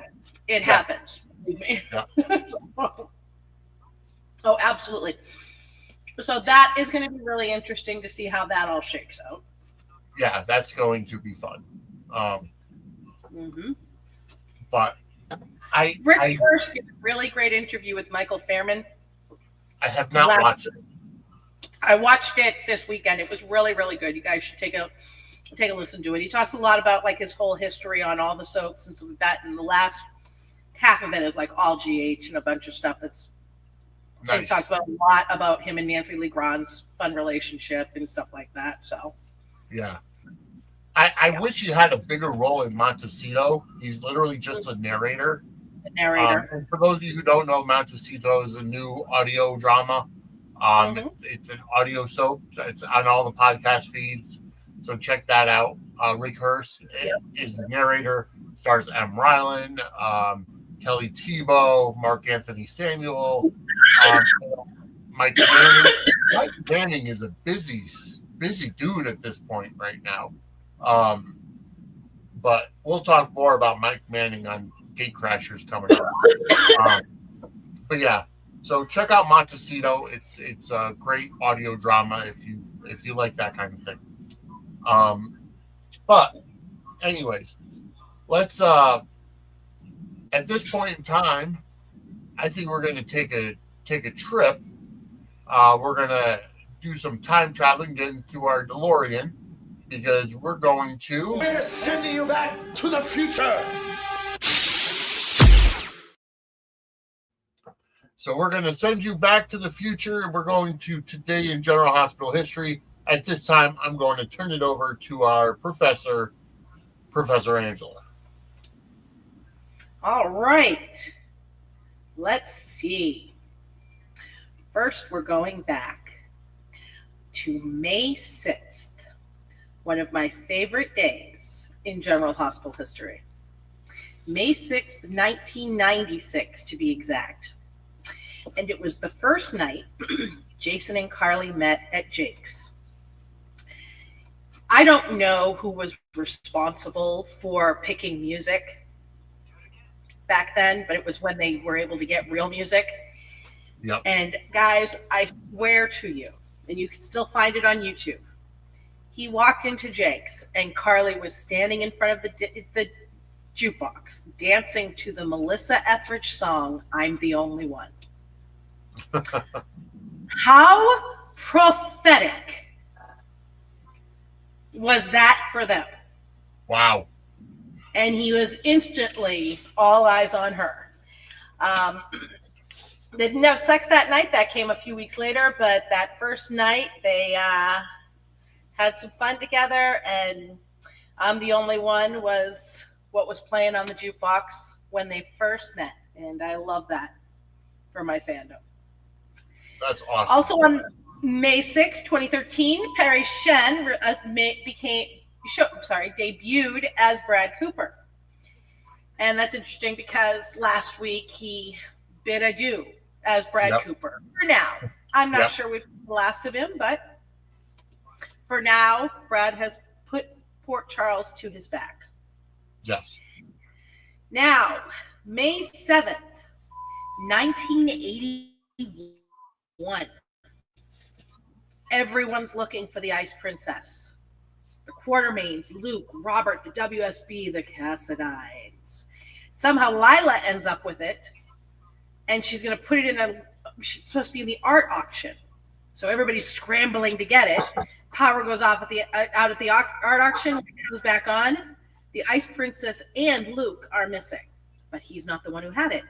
It happens. Yeah. Oh, absolutely. So that is going to be really interesting to see how that all shakes out. Yeah, that's going to be fun. But Rick Hurst did a really great interview with Michael Fairman. I have not watched it. I watched it this weekend. It was really, really good. You guys should take a listen to it. He talks a lot about like his whole history on all the soaps and some of that. And the last half of it is like all GH and a bunch of stuff that's. Nice. He talks about a lot about him and Nancy Lee Grant's fun relationship and stuff like that. So. Yeah. I wish he had a bigger role in Montecito. He's literally just a narrator. And for those of you who don't know, Montecito is a new audio drama. It's an audio soap. It's on all the podcast feeds. So check that out. Rick Hurst is the narrator. Stars M. Ryland, Kelly Tebow, Mark Anthony Samuel, Mike Manning. Mike Manning is a busy dude at this point right now. But we'll talk more about Mike Manning on Gatecrashers coming up. But yeah, so check out Montecito. It's a great audio drama if you like that kind of thing. But anyways, let's at this point in time, I think we're going to take a trip. We're going to do some time traveling, get into our DeLorean, because we're sending you back to the future. So we're going to send you back to the future. We're going to today in General Hospital history. At this time, I'm going to turn it over to our Professor Professor Angela. All right. Let's see. First, we're going back to May 6th, one of my favorite days in General Hospital history. May 6th, 1996, to be exact. And it was the first night Jason and Carly met at Jake's. I don't know who was responsible for picking music back then, but it was when they were able to get real music. Yep. And guys, I swear to you, and you can still find it on YouTube, he walked into Jake's and Carly was standing in front of the jukebox dancing to the Melissa Etheridge song, I'm the Only One. How prophetic was that for them? Wow. And he was instantly all eyes on her. They didn't have sex that night. That came a few weeks later, but that first night they had some fun together, and I'm the Only One was what was playing on the jukebox when they first met, and I love that for my fandom. That's awesome. Also on May 6, 2013, Perry Shen debuted as Brad Cooper. And that's interesting because last week he bid adieu as Brad Cooper. For now. I'm not sure we've seen the last of him, but for now, Brad has put Port Charles to his back. Yes. Now, May 7th, 1981. Everyone's looking for the Ice Princess. The Quartermains, Luke, Robert, the WSB, the Cassidines. Somehow Lila ends up with it, and she's going to put it in she's supposed to be in the art auction. So everybody's scrambling to get it. Power goes off out at the art auction. When it comes back on, the Ice Princess and Luke are missing. But he's not the one who had it.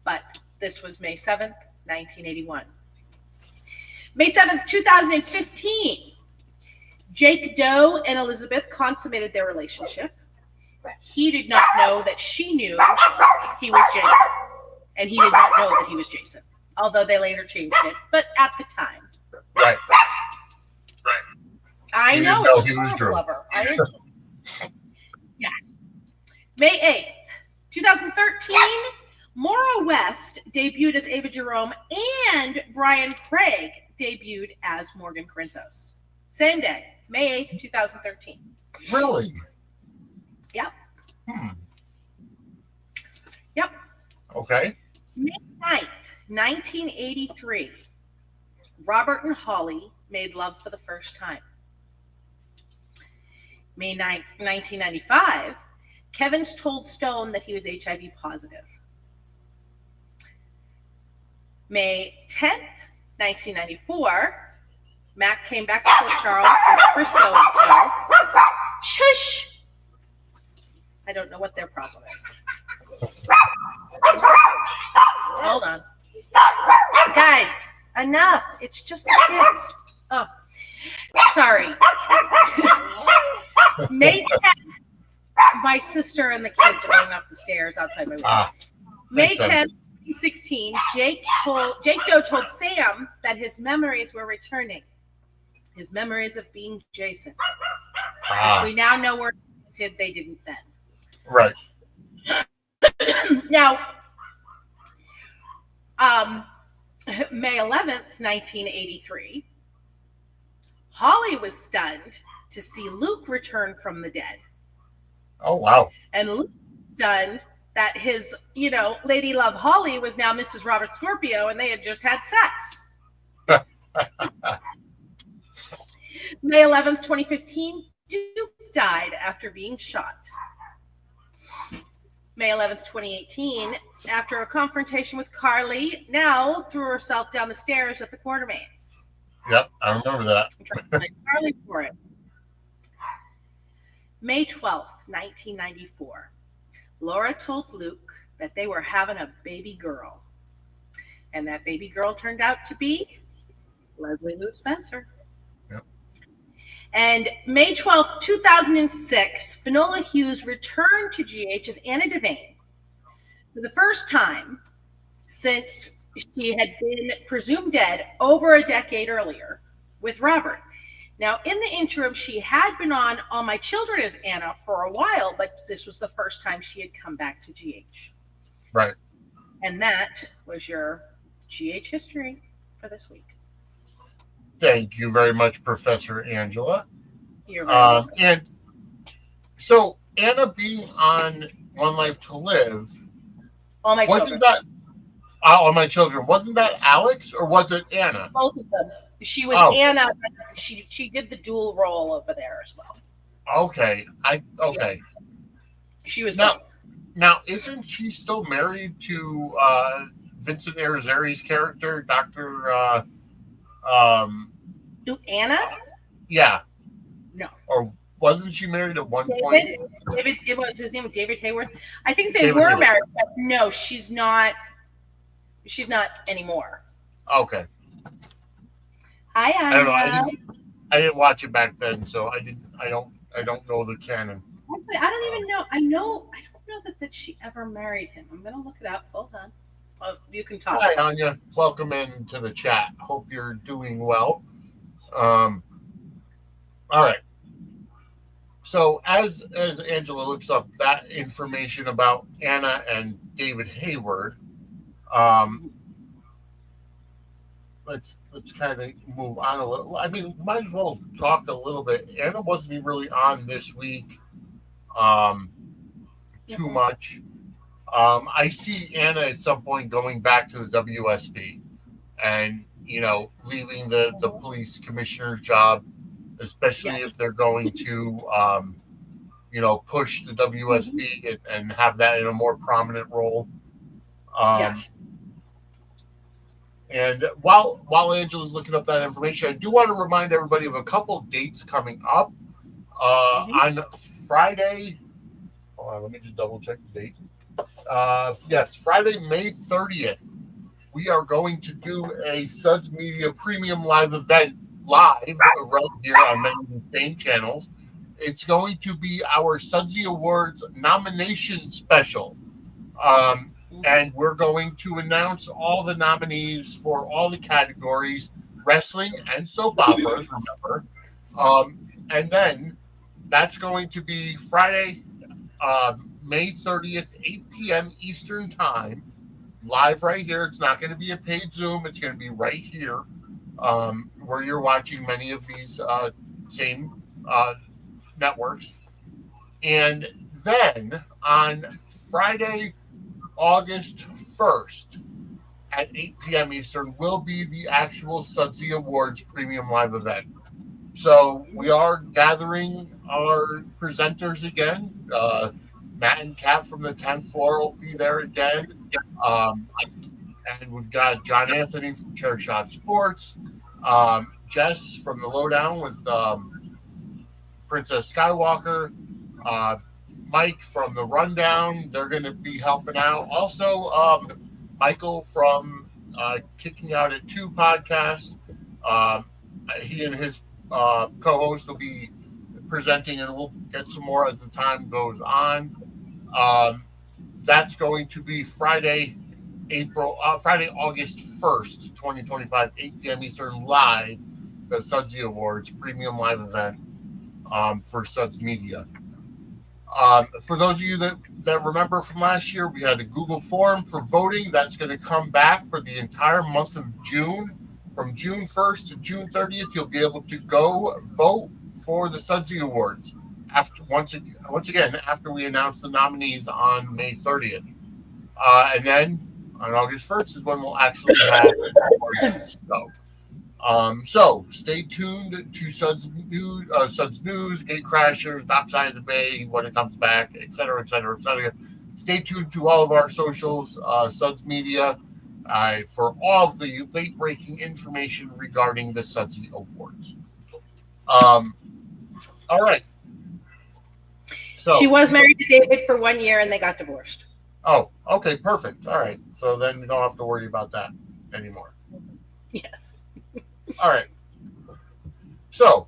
But this was May 7th, 1981. May 7th, 2015, Jake Doe and Elizabeth consummated their relationship. He did not know that she knew he was Jason, and he did not know that he was Jason, although they later changed it, but at the time. Right. I know it was a horrible lover. I didn't. Yeah. May 8th, 2013, Maura West debuted as Ava Jerome, and Brian Craig debuted as Morgan Corinthos. Same day, May 8th, 2013. Really? Yep. Yep. Okay. May 9th, 1983, Robert and Holly made love for the first time. May 9th, 1995, Kevin's told Stone that he was HIV positive. May 10th, 1994, Mac came back to Port Charles with Frisco in tow. Shush! I don't know what their problem is. Hold on. Guys, enough. It's just the kids. Oh, sorry. May 10th, my sister and the kids are running up the stairs outside my window. May 10th, 2016, Jake Doe told Sam that his memories were returning. His memories of being Jason. Which we now know were they didn't then. Right. Now, May 11th, 1983, Holly was stunned to see Luke return from the dead. Oh, wow. And Luke was stunned that his, lady love Holly was now Mrs. Robert Scorpio, and they had just had sex. May 11th, 2015, Duke died after being shot. May 11th, 2018, after a confrontation with Carly, Nell threw herself down the stairs at the Quartermains. Yep, I remember that. Carly for it. May 12th, 1994, Laura told Luke that they were having a baby girl. And that baby girl turned out to be Leslie Lou Spencer. Yep. And May 12th, 2006, Finola Hughes returned to GH as Anna Devane for the first time since she had been presumed dead over a decade earlier with Robert. Now, in the interim, she had been on All My Children as Anna for a while, but this was the first time she had come back to GH. Right. And that was your GH history for this week. Thank you very much, Professor Angela. You're welcome. And so Anna being on One Life to Live, All My wasn't Children. that All My Children? Wasn't that Alex or was it Anna? Both of them. She was Anna. But she did the dual role over there as well. Okay. Okay. She was both. both. Now, isn't she still married to Vincent Irizarry's character, Dr. To Anna? Yeah. No. Or wasn't she married at one point? David, it was his name was David Hayworth. I think they David were Hayworth. married, but no, she's not. She's not anymore. Okay. Hi, Anna. I don't know. I didn't watch it back then, so I don't know the canon. Actually, I don't even know. I don't know that she ever married him. I'm gonna look it up. Hold on. Well, you can talk. Hi, Anya. Welcome into the chat. Hope you're doing well. All right. So as Angela looks up that information about Anna and David Hayward, let's kind of move on a little. I mean, might as well talk a little bit. Anna wasn't even really on this week too much. I see Anna at some point going back to the WSB and, leaving the police commissioner's job, especially if they're going to, push the WSB and have that in a more prominent role. And while Angela's looking up that information, I do want to remind everybody of a couple dates coming up. On Friday, hold on, let me just double check the date. Yes, Friday, May 30th, we are going to do a Suds Media Premium Live event right here on many of the same channels. It's going to be our Sudsy Awards nomination special. And we're going to announce all the nominees for all the categories, wrestling and soap operas, remember. And then that's going to be Friday, May 30th, 8 p.m. Eastern Time, live right here. It's not going to be a paid Zoom. It's going to be right here where you're watching many of these same networks. And then on Friday, August 1st at 8 p.m. Eastern will be the actual Sudsy Awards Premium Live event. So we are gathering our presenters again. Matt and Kat from the 10th floor will be there again. And we've got John Anthony from Chair Shot Sports, Jess from the Lowdown with Princess Skywalker, Mike from the Rundown. They're going to be helping out. Also, Michael from Kicking Out at 2 podcast. He and his co-host will be presenting, and we'll get some more as the time goes on. That's going to be Friday, August 1st, 2025, 8 p.m. Eastern, live, the Sudsy Awards Premium Live event for Suds Media. For those of you that remember from last year, we had a Google form for voting. That's going to come back for the entire month of June. From June 1st to June 30th, you'll be able to go vote for the Sudsy Awards. Once again, after we announce the nominees on May 30th. And then on August 1st is when we'll actually have awards. So stay tuned to Suds News, Gate Crashers, Dockside of the Bay, when it comes back, et cetera, et cetera, et cetera. Stay tuned to all of our socials, Suds Media, for all the late-breaking information regarding the Sudsy Awards. All right. So she was married to David for 1 year, and they got divorced. Oh, okay, perfect. All right. So then you don't have to worry about that anymore. Yes. All right. So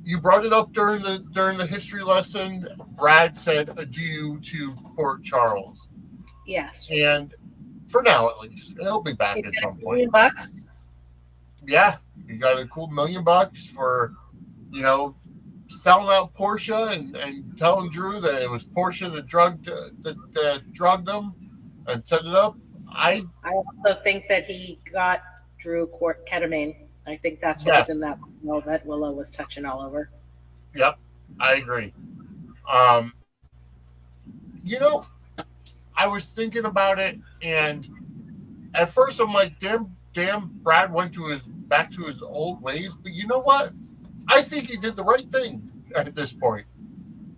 You brought it up during the history lesson. Brad said adieu to Port Charles, Yes. and for now at least, he'll be back He's at got some $1 point. million. Yeah, you got a cool $1 million for, you know, selling out Portia and telling Drew that it was Portia that drugged him and set it up. I I also think that he got Drew ketamine. I think that's what was Yes, in that bottle that Willow was touching all over. yep, I agree. Um, you know, I was thinking about it, and at first I'm like, damn, Brad went to his back to his old ways. But you know what? I think he did the right thing at this point.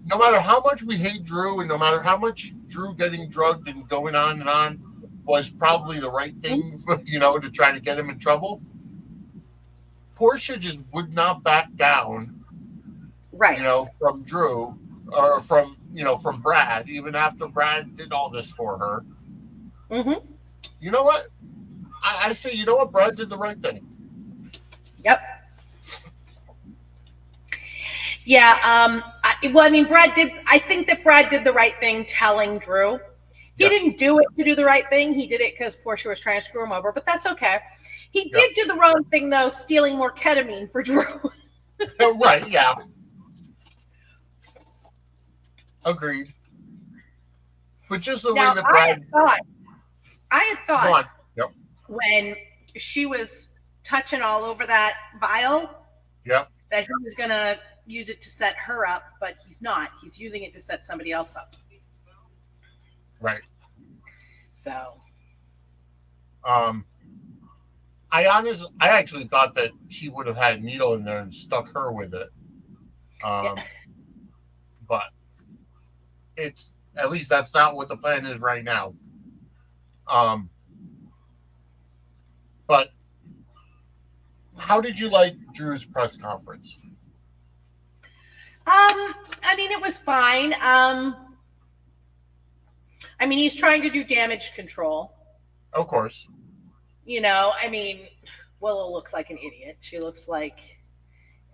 No matter how much we hate Drew, and no matter how much Drew getting drugged and going on and on was probably the right thing, for, to try to get him in trouble. Portia just would not back down, Right. from Drew or from Brad, even after Brad did all this for her. Mm-hmm. You know what? I say, you know what? Brad did the right thing. Yep. Yeah. Brad did. I think that Brad did the right thing telling Drew. He Yes. didn't do it to do the right thing. He did it because Portia was trying to screw him over, but that's okay. He did do the wrong thing, though, stealing more ketamine for Drew. Right, yeah. Agreed. But just the way that Brad... I had thought Yep. when she was touching all over that vial, Yep. that he was going to use it to set her up, but he's not. He's using it to set somebody else up. Right. So... I actually thought that he would have had a needle in there and stuck her with it. But it's, at least that's not what the plan is right now. But how did you like Drew's press conference? It was fine. He's trying to do damage control. Of course. Willow looks like an idiot. She looks like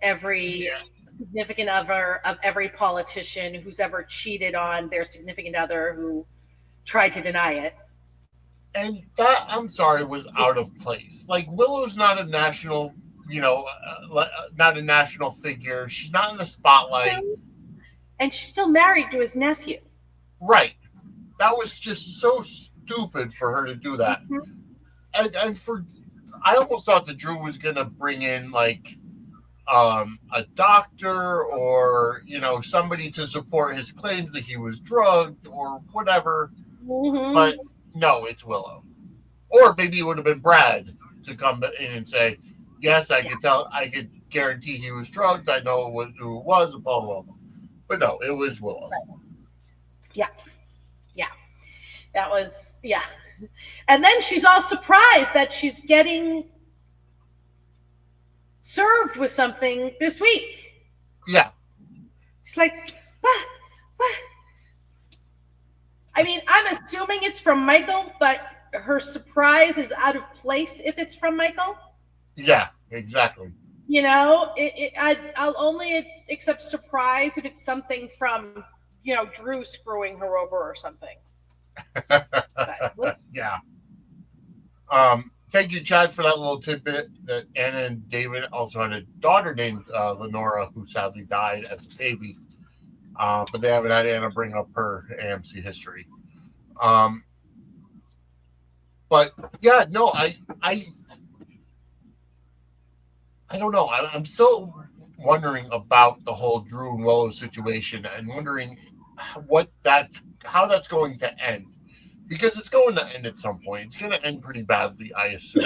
every significant other of every politician who's ever cheated on their significant other who tried to deny it. And that, I'm sorry, was out of place. Like, Willow's not a national, not a national figure. She's not in the spotlight. And she's still married to his nephew. Right. That was just so stupid for her to do that. Mm-hmm. I almost thought that Drew was going to bring in, like, a doctor or, somebody to support his claims that he was drugged or whatever. Mm-hmm. But no, it's Willow. Or maybe it would have been Brad to come in and say, yes, I could guarantee he was drugged. I know who it was, blah, blah, blah. But no, it was Willow. Right. Yeah. That was, And then she's all surprised that she's getting served with something this week. Yeah. She's like, what? I'm assuming it's from Michael, but her surprise is out of place if it's from Michael. Yeah, exactly. I'll only accept surprise if it's something from, Drew screwing her over or something. Yeah. Thank you, Chad, for that little tidbit that Anna and David also had a daughter named Lenora who sadly died as a baby. But they haven't had Anna bring up her AMC history. But yeah, no, I don't know. I'm still wondering about the whole Drew and Willow situation and wondering how that's going to end. Because it's going to end at some point. It's going to end pretty badly, I assume.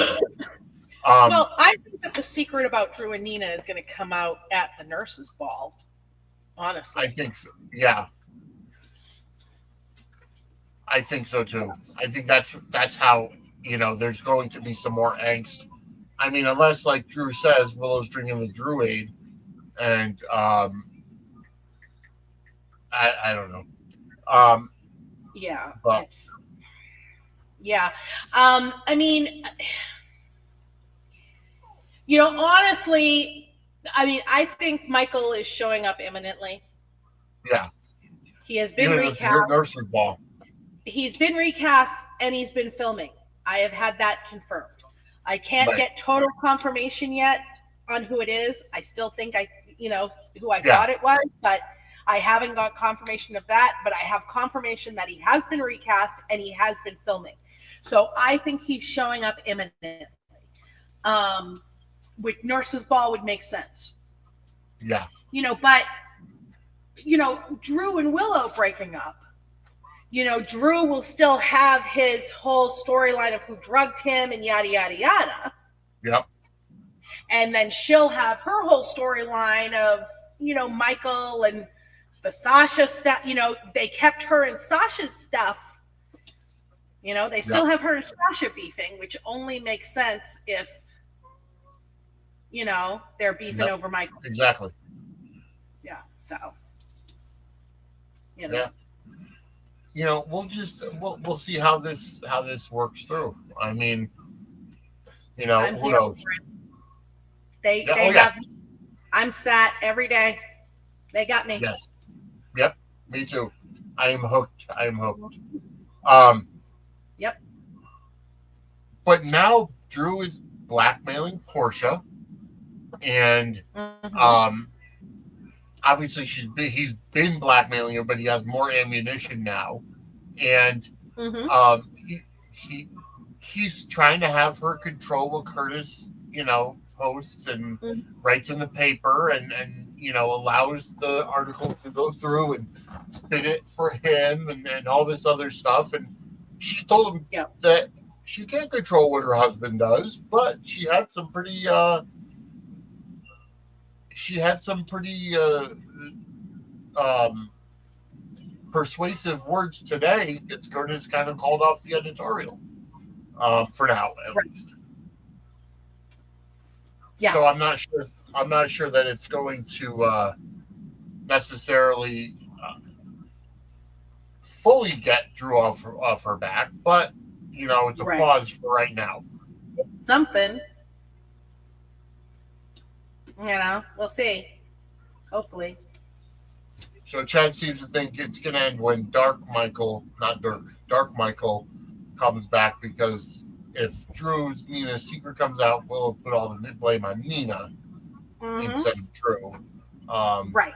I think that the secret about Drew and Nina is going to come out at the nurses' ball. Honestly, I think so. Yeah, I think so too. I think that's how there's going to be some more angst. Unless, like Drew says, Willow's drinking the Drew aid, and I don't know. Yeah, but honestly, I mean, I think Michael is showing up imminently. Yeah. He has been Even if recast. your nurse's ball. He's been recast and he's been filming. I have had that confirmed. I can't Right. get total confirmation yet on who it is. I still think who I Yeah. thought it was, but I haven't got confirmation of that. But I have confirmation that he has been recast and he has been filming. So I think he's showing up imminently. With Nurse's Ball would make sense. Yeah. But Drew and Willow breaking up. Drew will still have his whole storyline of who drugged him and yada, yada, yada. Yep. And then she'll have her whole storyline of, Michael and the Sasha stuff. They kept her and Sasha's stuff. They still have her and Sasha beefing, which only makes sense if, they're beefing over Michael. Exactly. Yeah. So, Yeah. We'll see how this works through. I mean, who knows? They have me. I'm sat every day. They got me. Yes. Yep. Me too. I am hooked. Yep. But now Drew is blackmailing Portia, and obviously he's been blackmailing her, but he has more ammunition now, and he's trying to have her control what Curtis posts and writes in the paper, and allows the article to go through and spin it for him and all this other stuff. And she told him that she can't control what her husband does, but she had some pretty persuasive words today that Curtis kind of called off the editorial, for now at least. Yeah. So I'm not sure that it's going to necessarily fully get Drew off her back, but it's a pause for right now. Something. We'll see. Hopefully. So Chad seems to think it's going to end when Dark Michael comes back, because if Drew's Nina's secret comes out, we'll put all the blame on Nina instead of Drew. Right.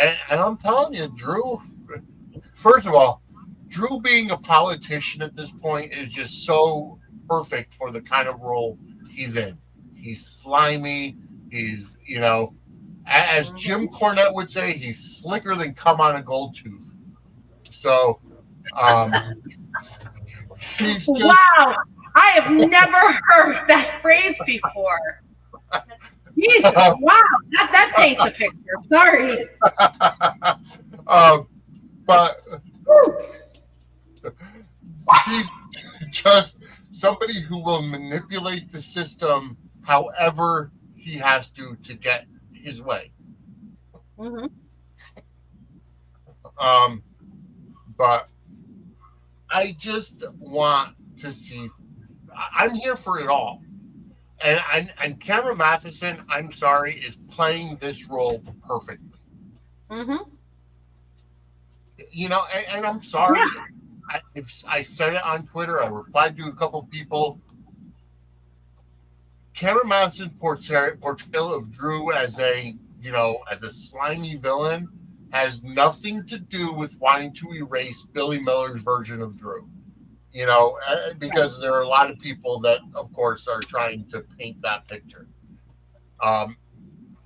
And I'm telling you, Drew, first of all, Drew being a politician at this point is just so perfect for the kind of role he's in. He's slimy. He's, as Jim Cornette would say, he's slicker than cum on a gold tooth. So, he's just... Wow! I have never heard that phrase before. Jesus, wow! That paints a picture. Sorry. But he's just somebody who will manipulate the system however he has to get his way. But I just want to see. I'm here for it all, and Cameron Matheson, I'm sorry, is playing this role perfectly. And I'm sorry. I said it on Twitter. I replied to a couple of people. Cameron Matheson's portrayal of Drew as a slimy villain has nothing to do with wanting to erase Billy Miller's version of Drew. Because there are a lot of people that, of course, are trying to paint that picture. And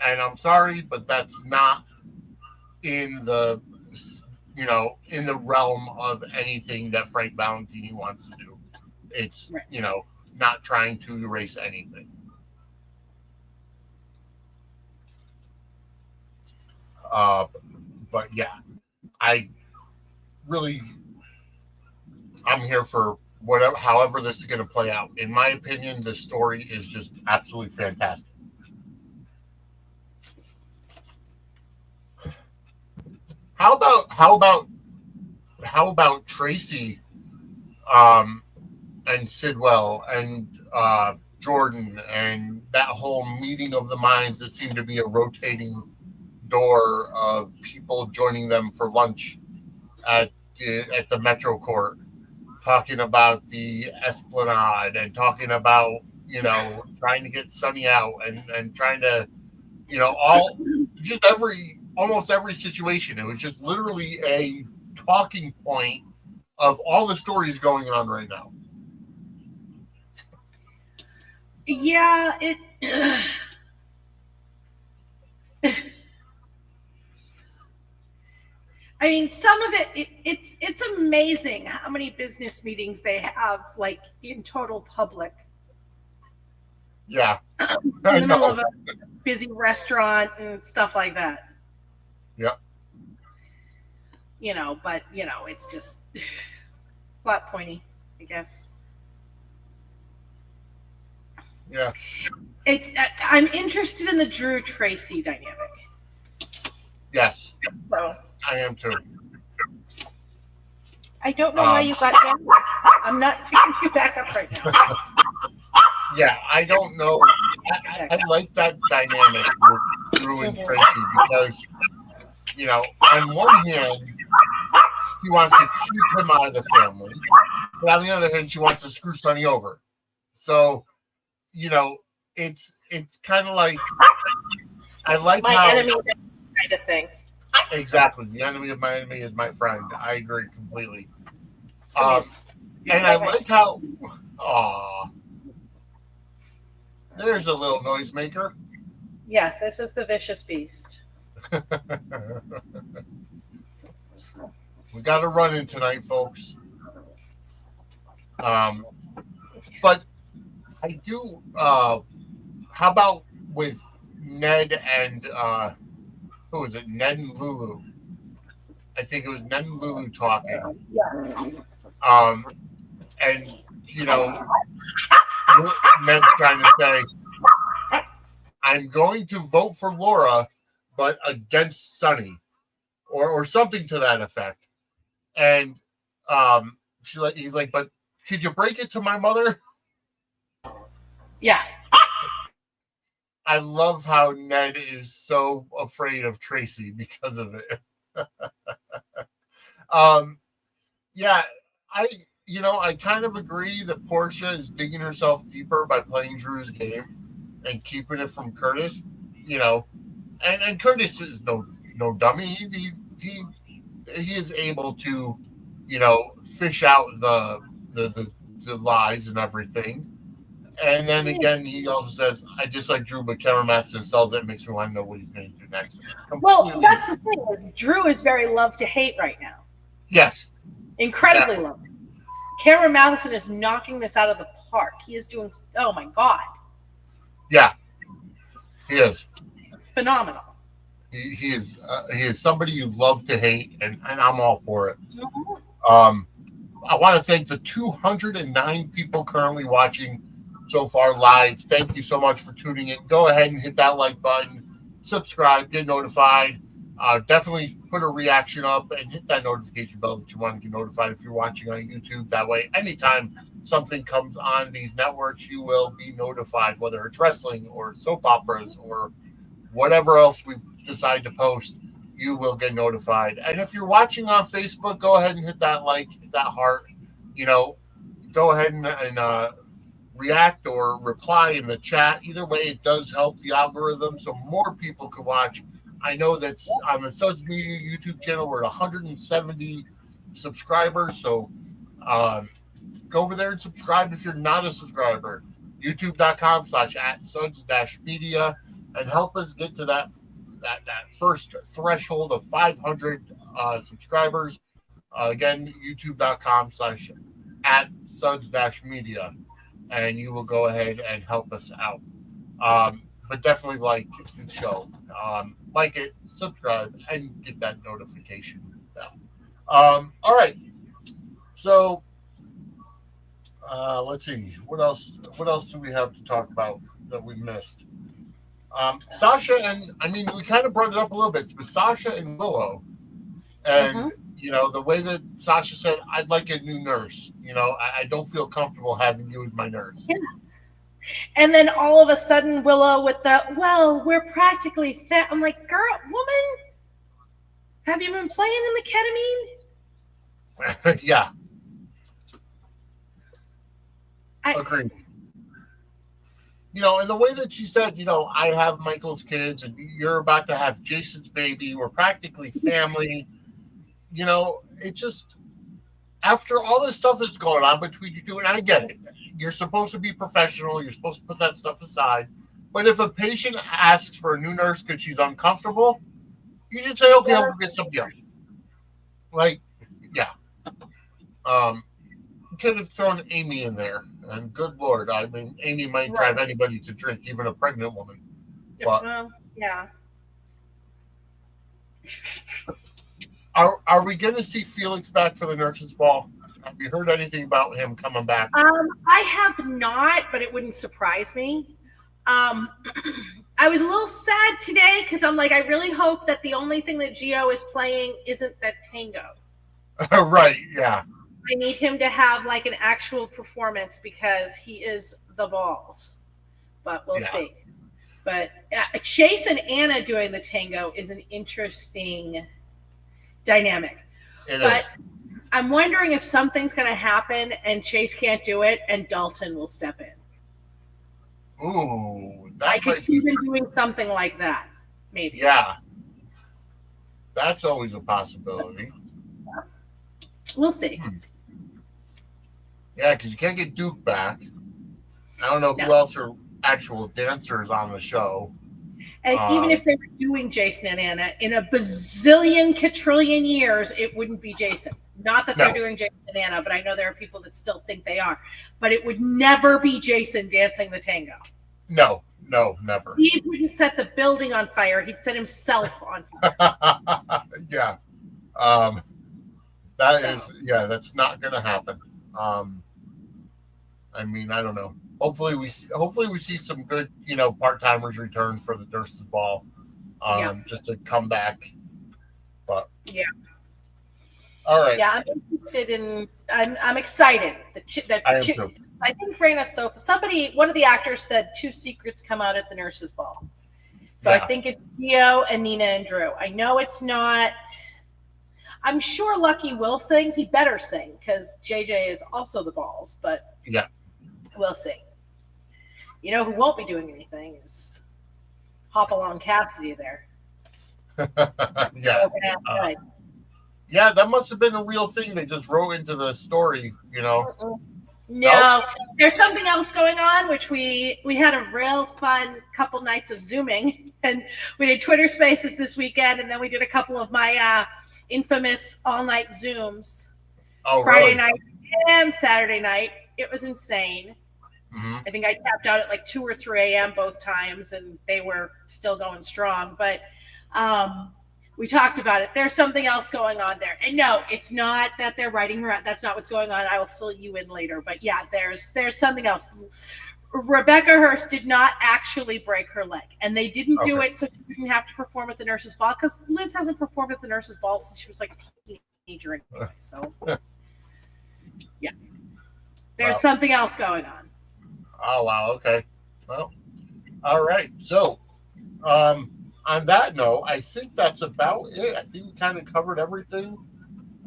I'm sorry, but that's not in the realm of anything that Frank Valentini wants to do. It's, not trying to erase anything. But yeah, I'm here for however this is going to play out. In my opinion, the story is just absolutely fantastic. How about Tracy, and Sidwell and Jordan and that whole meeting of the minds that seemed to be a rotating door of people joining them for lunch at the Metro Court, talking about the Esplanade and talking about, trying to get Sunny out and trying to, all just almost every situation. It was just literally a talking point of all the stories going on right now. Yeah, it. I mean, some of it's amazing how many business meetings they have, like in total public. Yeah, in the middle of a busy restaurant and stuff like that. Yeah. But it's just plot pointy, I guess. Yeah. I'm interested in the Drew Tracy dynamic. Yes. So, I am too. I don't know why you got down. I'm not picking you back up right now. Yeah, I don't know. I like that dynamic with Drew and Tracy because, on one hand, she wants to keep him out of the family, but on the other hand, she wants to screw Sonny over. So, it's kind of like I like my how enemy's kind of thing. Exactly, the enemy of my enemy is my friend. I agree completely. And I like how. Aw. There's a little noisemaker. Yeah, this is the vicious beast. We got to run in tonight, folks. But I do. How about with Ned and who was it? Ned and Lulu. I think it was Ned and Lulu talking. Yes. And Ned's trying to say, I'm going to vote for Laura, but against Sonny, or something to that effect. And he's like, but could you break it to my mother? Yeah. I love how Ned is so afraid of Tracy because of it. Yeah, I kind of agree that Portia is digging herself deeper by playing Drew's game and keeping it from Curtis. And Curtis is no dummy. He is able to, fish out the lies and everything. And then again, he also says, I just like Drew, but Cameron Matheson sells it. Makes me want to know what he's going to do next. Well, that's the thing is Drew is very love to hate right now. Yes. Incredibly love. Cameron Matheson is knocking this out of the park. He is doing, oh my God. Yeah. He is. Phenomenal. He is somebody you love to hate, and I'm all for it. Mm-hmm. I want to thank the 209 people currently watching so far live. Thank you so much for tuning in. Go ahead and hit that like button, subscribe, get notified. Definitely put a reaction up and hit that notification bell that you want to get notified if you're watching on YouTube. That way, anytime something comes on these networks, you will be notified, whether it's wrestling or soap operas or whatever else we decide to post, you will get notified. And if you're watching on Facebook, go ahead and hit that like, hit that heart. Go ahead and react or reply in the chat. Either way, it does help the algorithm so more people can watch. I know that on the Suds Media YouTube channel, we're at 170 subscribers. So go over there and subscribe if you're not a subscriber. YouTube.com/@Suds-Media and help us get to that first threshold of 500 subscribers. Again, YouTube.com/@Suds-Media, and you will go ahead and help us out. But definitely like the show. Like it, subscribe, and get that notification bell. All right. So let's see. What else do we have to talk about that we missed? Sasha and we kind of brought it up a little bit with Sasha and Willow, and the way that Sasha said, "I'd like a new nurse." I don't feel comfortable having you as my nurse. Yeah. And then all of a sudden, Willow with the, well, we're practically fit. I'm like, girl, woman, have you been playing in the ketamine? Yeah, I, agreed. And the way that she said, I have Michael's kids and you're about to have Jason's baby. We're practically family. It just, after all this stuff that's going on between you two, and I get it, you're supposed to be professional. You're supposed to put that stuff aside. But if a patient asks for a new nurse because she's uncomfortable, you should say, okay, I'll go get somebody else. Like, yeah. You could have thrown Amy in there. And good Lord, I mean, Amy might drive anybody to drink, even a pregnant woman. But yeah. Are we going to see Felix back for the nurses' ball? Have you heard anything about him coming back? I have not, but it wouldn't surprise me. I was a little sad today because I'm like, I really hope that the only thing that Gio is playing isn't that tango. Right, yeah. I need him to have like an actual performance because he is the balls. But we'll see. But Chase and Anna doing the tango is an interesting dynamic. It is. I'm wondering if something's going to happen and Chase can't do it and Dalton will step in. Ooh, I could see them doing something like that, maybe. Yeah. That's always a possibility. We'll see. Yeah, because you can't get Duke back. I don't know who else are actual dancers on the show. And even if they were doing Jason and Anna, in a bazillion, quadrillion years, it wouldn't be Jason. Not that they're doing Jason and Anna, but I know there are people that still think they are. But it would never be Jason dancing the tango. No, never. He wouldn't set the building on fire. He'd set himself on fire. Yeah. That's not going to happen. I mean, I don't know. Hopefully we see some good, part-timers return for the nurses' ball, just to come back. But yeah. All right. Yeah, I'm interested in. I'm excited. I am too. I think Raina Sofa. One of the actors said 2 secrets come out at the nurses' ball. So I think it's Gio and Nina and Drew. I know it's not. I'm sure Lucky will sing. He better sing because JJ is also the balls. But yeah, we'll see. You know who won't be doing anything is Hop Along Cassidy there. Yeah. Yeah, that must have been a real thing they just wrote into the story, No, there's something else going on, which we had a real fun couple nights of Zooming, and we did Twitter Spaces this weekend, and then we did a couple of my infamous all-night Zooms. Friday night and Saturday night. It was insane. Mm-hmm. I think I tapped out at like 2 or 3 a.m. both times, and they were still going strong. But we talked about it. There's something else going on there. And no, it's not that they're writing her out. That's not what's going on. I will fill you in later. But yeah, there's something else. Rebecca Hurst did not actually break her leg. And they didn't do it so she didn't have to perform at the nurses' ball, because Liz hasn't performed at the nurses' ball since she was like a teenager anyway. So yeah. There's something else going on. Oh, wow. Okay. Well, all right. So, on that note, I think that's about it. I think we kind of covered everything.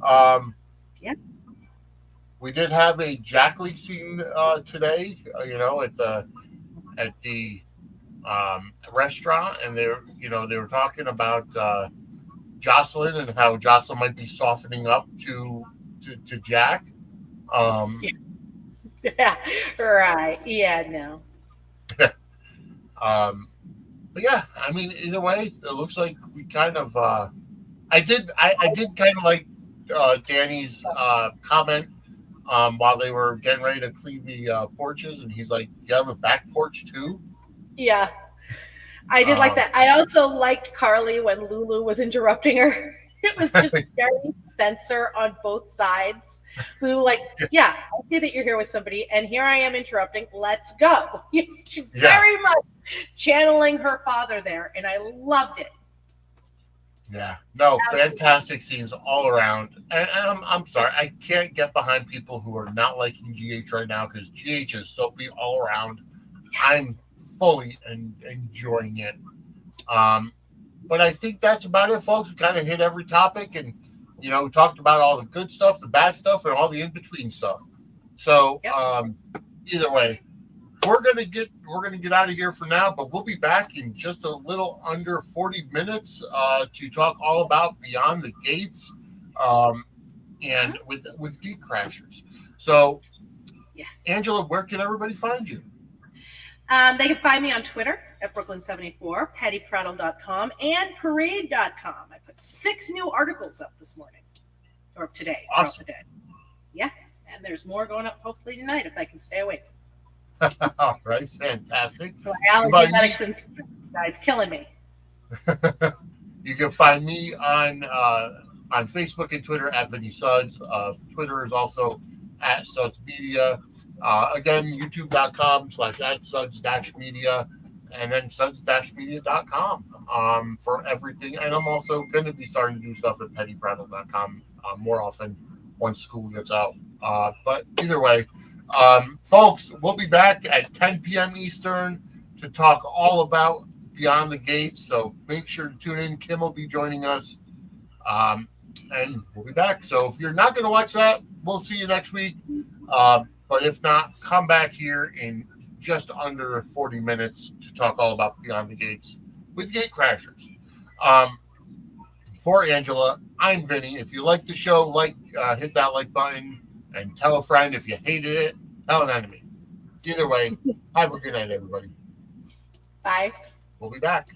Yeah. We did have a Jack Lee scene today, at the restaurant, and they were talking about Jocelyn and how Jocelyn might be softening up to Jack. Yeah, right. Yeah, no. But yeah, I mean, either way, it looks like we kind of. I did kind of like Danny's comment while they were getting ready to clean the porches, and he's like, "You have a back porch too?" Yeah, I did like that. I also liked Carly when Lulu was interrupting her. It was just very Spencer on both sides. Lulu, I see that you're here with somebody, and here I am interrupting. Let's go. She very much channeling her father there, and I loved it. Yeah, no, fantastic scenes all around. And I'm sorry, I can't get behind people who are not liking GH right now, because GH is soapy all around. I'm fully enjoying it. But I think that's about it, folks. We kind of hit every topic, and we talked about all the good stuff, the bad stuff, and all the in between stuff. So either way, we're gonna get out of here for now, but we'll be back in just a little under 40 minutes to talk all about Beyond the Gates and with Geek Crashers. So, yes, Angela, where can everybody find you? They can find me on Twitter at Brooklyn74, PattyPrattle.com, and Parade.com. I put 6 new articles up this morning, or today, throughout the day. Yeah, and there's more going up hopefully tonight if I can stay awake. All right, fantastic. So allergy medicines, guys, killing me. You can find me on Facebook and Twitter at Vinny Suds. Twitter is also at Suds Media. Again, youtube.com/@suds-media, and then suds-media.com for everything. And I'm also going to be starting to do stuff at pettyprattle.com more often once school gets out. But either way, folks, we'll be back at 10 p.m. Eastern to talk all about Beyond the Gates. So make sure to tune in. Kim will be joining us. And we'll be back. So if you're not going to watch that, we'll see you next week. But if not, come back here in just under 40 minutes to talk all about Beyond the Gates with Gate Crashers. For Angela, I'm Vinny. If you like the show, hit that like button and tell a friend. If you hated it, tell an enemy. Either way, have a good night, everybody. Bye. We'll be back.